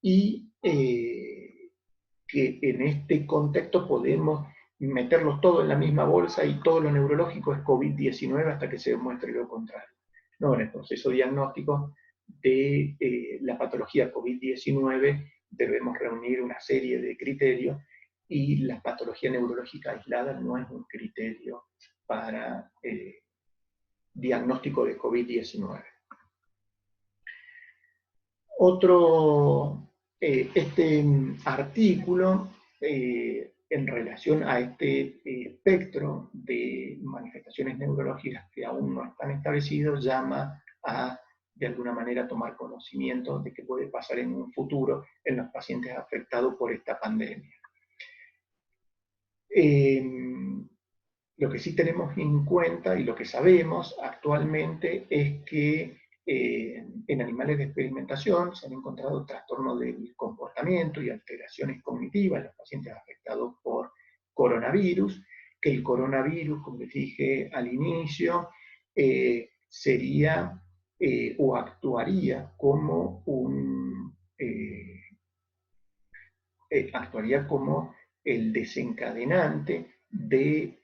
y que en este contexto podemos meterlos todo en la misma bolsa y todo lo neurológico es COVID-19 hasta que se demuestre lo contrario. No, en el proceso diagnóstico de la patología COVID-19 debemos reunir una serie de criterios y la patología neurológica aislada no es un criterio para diagnóstico de COVID-19. Este artículo, en relación a este espectro de manifestaciones neurológicas que aún no están establecidos, llama a, de alguna manera, tomar conocimiento de qué puede pasar en un futuro en los pacientes afectados por esta pandemia. Lo que sí tenemos en cuenta y lo que sabemos actualmente es que en animales de experimentación se han encontrado trastornos del comportamiento y alteraciones cognitivas en los pacientes afectados por coronavirus, que el coronavirus, como les dije al inicio, sería o actuaría como el desencadenante de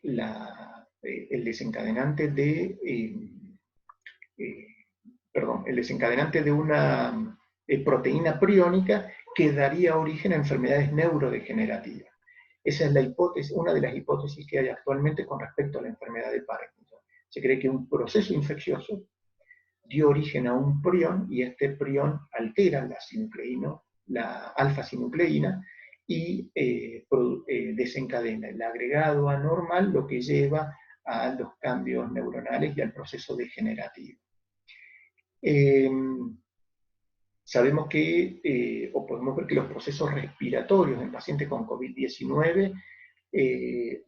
una proteína priónica que daría origen a enfermedades neurodegenerativas. Esa es la hipótesis, una de las hipótesis que hay actualmente con respecto a la enfermedad de Parkinson. Se cree que un proceso infeccioso dio origen a un prión y este prión altera la alfa-sinucleína y desencadena el agregado anormal, lo que lleva a los cambios neuronales y al proceso degenerativo. Sabemos que, o podemos ver que los procesos respiratorios en pacientes con COVID-19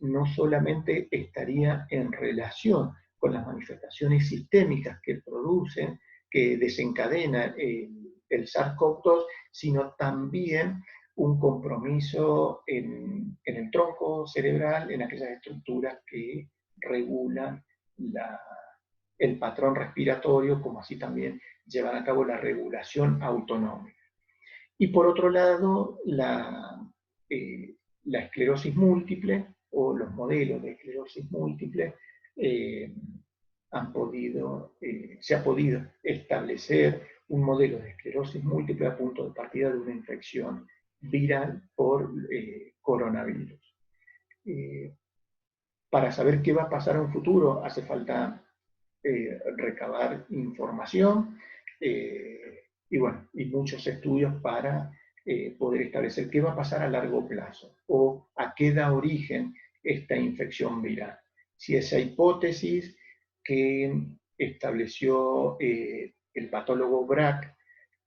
no solamente estaría en relación con las manifestaciones sistémicas que producen, que desencadena el SARS-CoV-2, sino también un compromiso en el tronco cerebral, en aquellas estructuras que regulan el patrón respiratorio, como así también llevan a cabo la regulación autonómica. Y por otro lado, la esclerosis múltiple, o los modelos de esclerosis múltiple, se ha podido establecer un modelo de esclerosis múltiple a punto de partida de una infección viral por coronavirus. Para saber qué va a pasar en un futuro hace falta recabar información y muchos estudios para poder establecer qué va a pasar a largo plazo o a qué da origen esta infección viral. Si esa hipótesis que estableció el patólogo Brack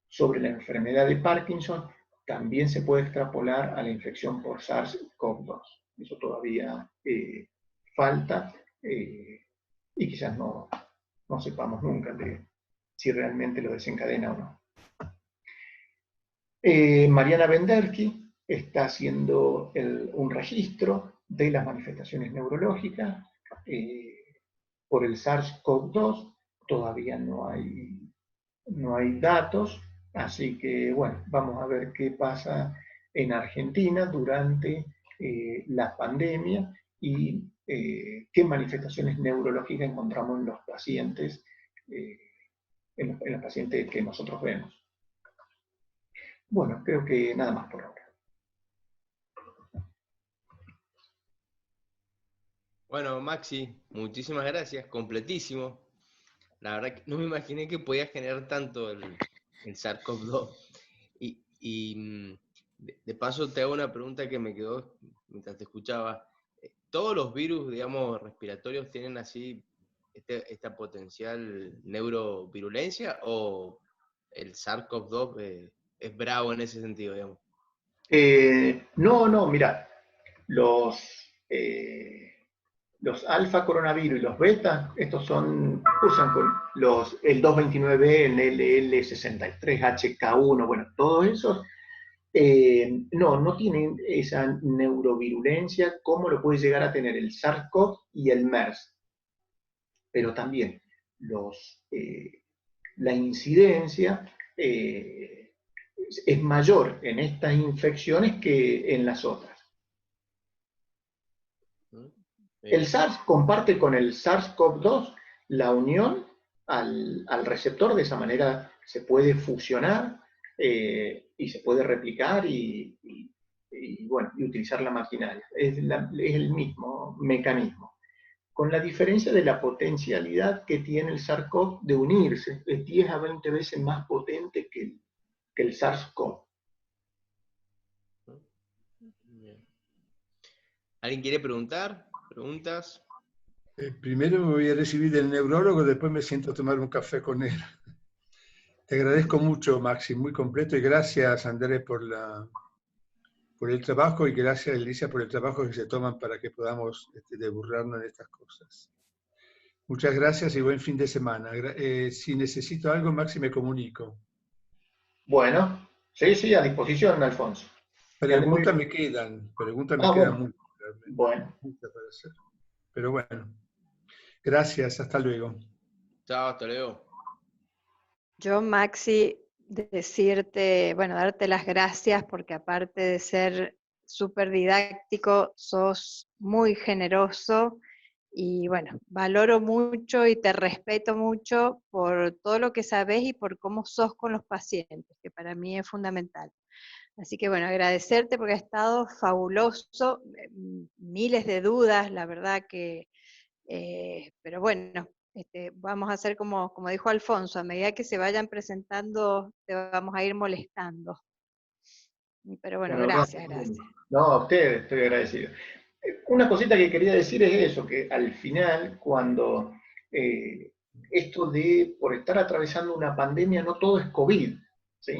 sobre la enfermedad de Parkinson también se puede extrapolar a la infección por SARS-CoV-2. Eso todavía falta y quizás no sepamos nunca si realmente lo desencadena o no. Mariana Benderki está haciendo un registro de las manifestaciones neurológicas por el SARS-CoV-2. Todavía no hay datos, así que bueno, vamos a ver qué pasa en Argentina durante la pandemia y qué manifestaciones neurológicas encontramos en los pacientes, en los pacientes que nosotros vemos. Bueno, creo que nada más por ahora. Bueno, Maxi, muchísimas gracias, completísimo. La verdad que no me imaginé que podía generar tanto el SARS-CoV-2. Y de paso te hago una pregunta que me quedó mientras te escuchaba. ¿Todos los virus, digamos, respiratorios tienen así esta potencial neurovirulencia o el SARS-CoV-2 es bravo en ese sentido, digamos? No, mira, Los alfa coronavirus y los beta, estos cursan con el 229, el LL63, HK1, bueno, todos esos no tienen esa neurovirulencia como lo puede llegar a tener el SARS-CoV y el MERS. Pero también la incidencia es mayor en estas infecciones que en las otras. El SARS comparte con el SARS-CoV-2 la unión al receptor, de esa manera se puede fusionar y se puede replicar y utilizar la maquinaria. Es el mismo mecanismo, con la diferencia de la potencialidad que tiene el SARS-CoV de unirse. Es 10 a 20 veces más potente que el SARS-CoV. ¿Alguien quiere preguntar? ¿Preguntas? Primero me voy a recibir del neurólogo, después me siento a tomar un café con él. Te agradezco mucho, Maxi, muy completo, y gracias, Andrés, por el trabajo, y gracias, Alicia, por el trabajo que se toman para que podamos deburrarnos en estas cosas. Muchas gracias y buen fin de semana. Si necesito algo, Maxi, me comunico. Bueno, sí, a disposición, Alfonso. Preguntas me quedan muchas. Bueno. Muchas para hacer. Pero bueno, gracias, hasta luego. Chao, hasta luego. Yo, Maxi, decirte, bueno, darte las gracias porque aparte de ser súper didáctico, sos muy generoso y bueno, valoro mucho y te respeto mucho por todo lo que sabés y por cómo sos con los pacientes, que para mí es fundamental. Así que bueno, agradecerte porque ha estado fabuloso, miles de dudas, la verdad que, pero bueno, vamos a hacer como dijo Alfonso, a medida que se vayan presentando, te vamos a ir molestando. Pero bueno, gracias. No, a ustedes estoy agradecido. Una cosita que quería decir es eso, que al final, cuando esto de, por estar atravesando una pandemia, no todo es COVID, ¿sí?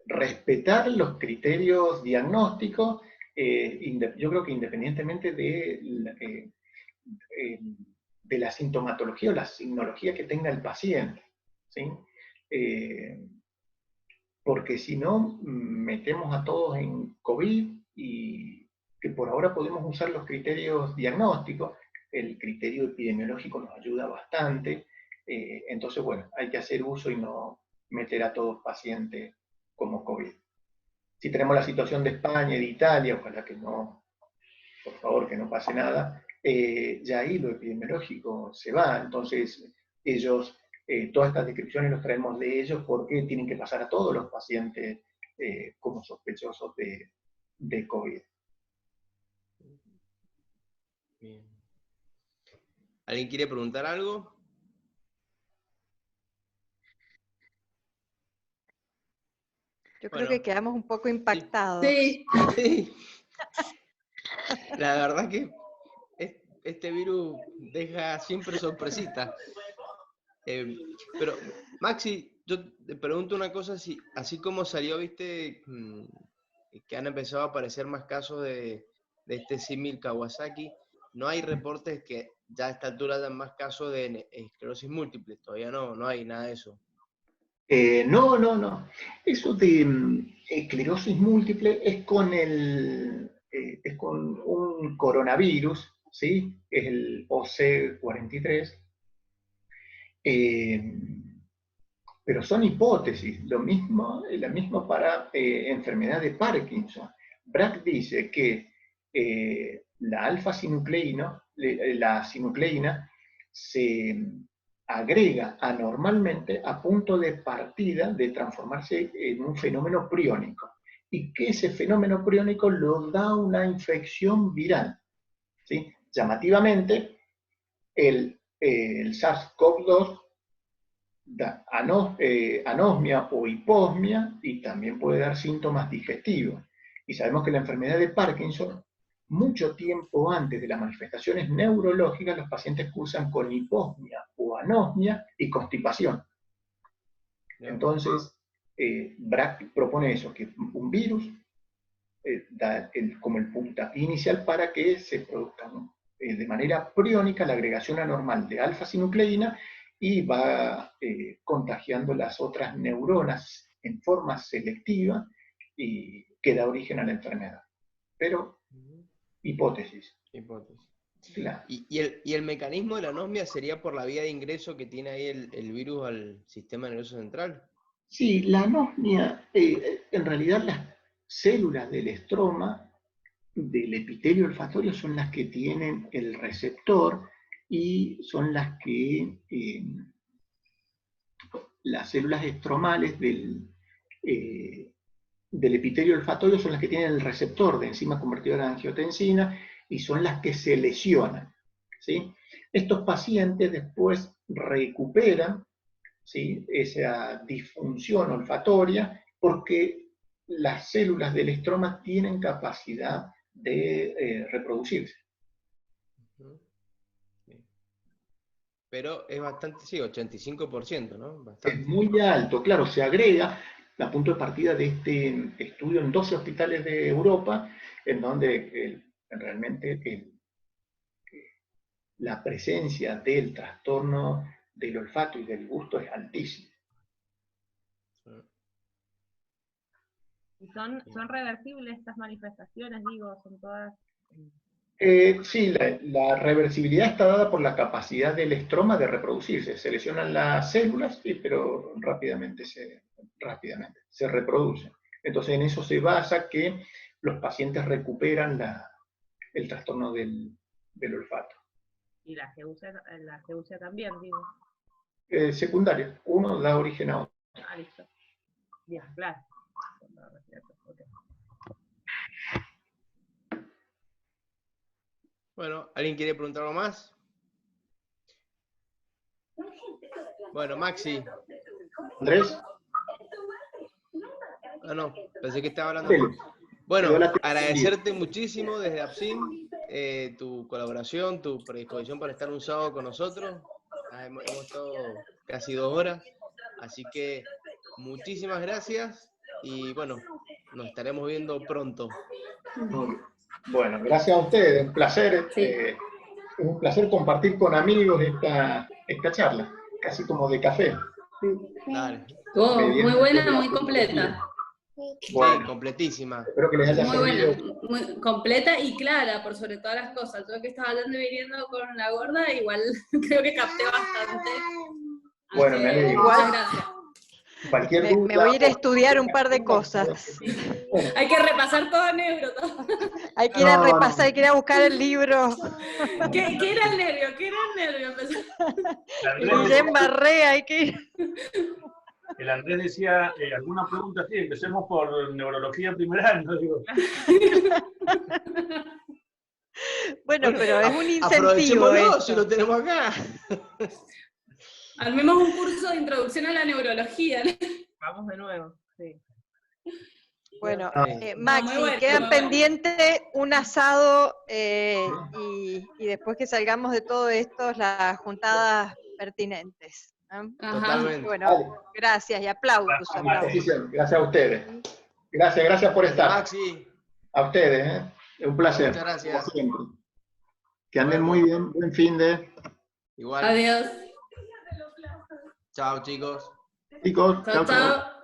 Respetar los criterios diagnósticos, yo creo que independientemente de la sintomatología o la signología que tenga el paciente, ¿sí? Porque si no, metemos a todos en COVID y que por ahora podemos usar los criterios diagnósticos, el criterio epidemiológico nos ayuda bastante, entonces bueno, hay que hacer uso y no meter a todos pacientes como COVID. Si tenemos la situación de España y de Italia, ojalá que no, por favor, que no pase nada, ya ahí lo epidemiológico se va, entonces ellos, todas estas descripciones los traemos de ellos porque tienen que pasar a todos los pacientes como sospechosos de COVID. Bien. ¿Alguien quiere preguntar algo? Yo creo que quedamos un poco impactados. Sí. La verdad que este virus deja siempre sorpresitas. Pero, Maxi, yo te pregunto una cosa, así como salió, viste, que han empezado a aparecer más casos de este símil Kawasaki, ¿no hay reportes que ya a esta altura dan más casos de esclerosis múltiple? Todavía no hay nada de eso. No. Eso de esclerosis múltiple es con un coronavirus, ¿sí? Es el OC43. Pero son hipótesis, lo mismo para enfermedad de Parkinson. Brack dice que la alfa-sinucleína, la sinucleína, se agrega anormalmente a punto de partida de transformarse en un fenómeno priónico, y que ese fenómeno priónico lo da una infección viral, ¿sí? Llamativamente, el SARS-CoV-2 da anosmia o hiposmia y también puede dar síntomas digestivos. Y sabemos que la enfermedad de Parkinson, mucho tiempo antes de las manifestaciones neurológicas, los pacientes cursan con hiposmia o anosmia y constipación. Entonces, Brack propone eso, que un virus da como el puntapié inicial para que se produzca, ¿no? De manera priónica la agregación anormal de alfa-sinucleína y va contagiando las otras neuronas en forma selectiva y que da origen a la enfermedad. Pero, hipótesis. Claro. ¿Y el mecanismo de la anosmia sería por la vía de ingreso que tiene ahí el virus al sistema nervioso central? Sí, la anosmia, en realidad las células del estroma, del epitelio olfatorio, son las que tienen el receptor y son las que, las células estromales del epitelio olfatorio son las que tienen el receptor de enzima convertidora de angiotensina y son las que se lesionan, ¿sí? Estos pacientes después recuperan, ¿sí?, esa disfunción olfatoria porque las células del estroma tienen capacidad de reproducirse. Pero es bastante, sí, 85%, ¿no? Bastante. Es muy alto, claro, se agrega a punto de partida de este estudio en 12 hospitales de Europa, en donde realmente la presencia del trastorno del olfato y del gusto es altísima. ¿Y son reversibles estas manifestaciones, digo? Son todas... Sí, la reversibilidad está dada por la capacidad del estroma de reproducirse. Se lesionan las células, sí, pero rápidamente se reproducen. Entonces en eso se basa que los pacientes recuperan el trastorno del olfato. Y la geusia también, digo. Secundario, uno da origen a otro. Ah, listo. Bien, claro. Okay. Bueno, ¿alguien quiere preguntar algo más? Bueno, Maxi. ¿Andrés? Ah, no, pensé que estaba hablando. Bueno, agradecerte muchísimo desde APSIM, tu colaboración, tu predisposición para estar un sábado con nosotros. Hemos estado casi 2 horas, así que muchísimas gracias y bueno, nos estaremos viendo pronto. Bueno, gracias a ustedes, un placer compartir con amigos esta charla, casi como de café. Dale. Oh, muy buena, muy completa. Bueno, sí, completísima. Espero que les haya Muy servido. buena, muy completa y clara por sobre todas las cosas. Yo que estaba hablando y viniendo con la gorda, igual creo que capté bastante. Bueno, me alegro. Muchas gracias. Cualquier duda, Me voy a ir a estudiar un par de cosas. Hay que repasar todo neuro. Todo. Hay que ir a repasar, hay que ir a buscar el libro. ¿Qué era el nervio? ¿Qué era el nervio? Guillem Barré, hay que ir. El Andrés decía, alguna pregunta así, empecemos por neurología primer año, digo. Bueno, pero es un incentivo. Aprovechémoslo si lo tenemos acá. Armemos un curso de introducción a la neurología. Vamos de nuevo, sí. Bueno, No, Maxi, muy bueno, quedan muy pendientes un asado y después que salgamos de todo esto, las juntadas pertinentes. ¿No? Totalmente. Bueno, gracias y aplausos. Gracias a ustedes. Gracias por estar. Maxi. A ustedes, es un placer. Muchas gracias. Como siempre. Que anden muy bien, buen fin de. Igual. Adiós. Chao, chicos. Chicos, Chao, chao.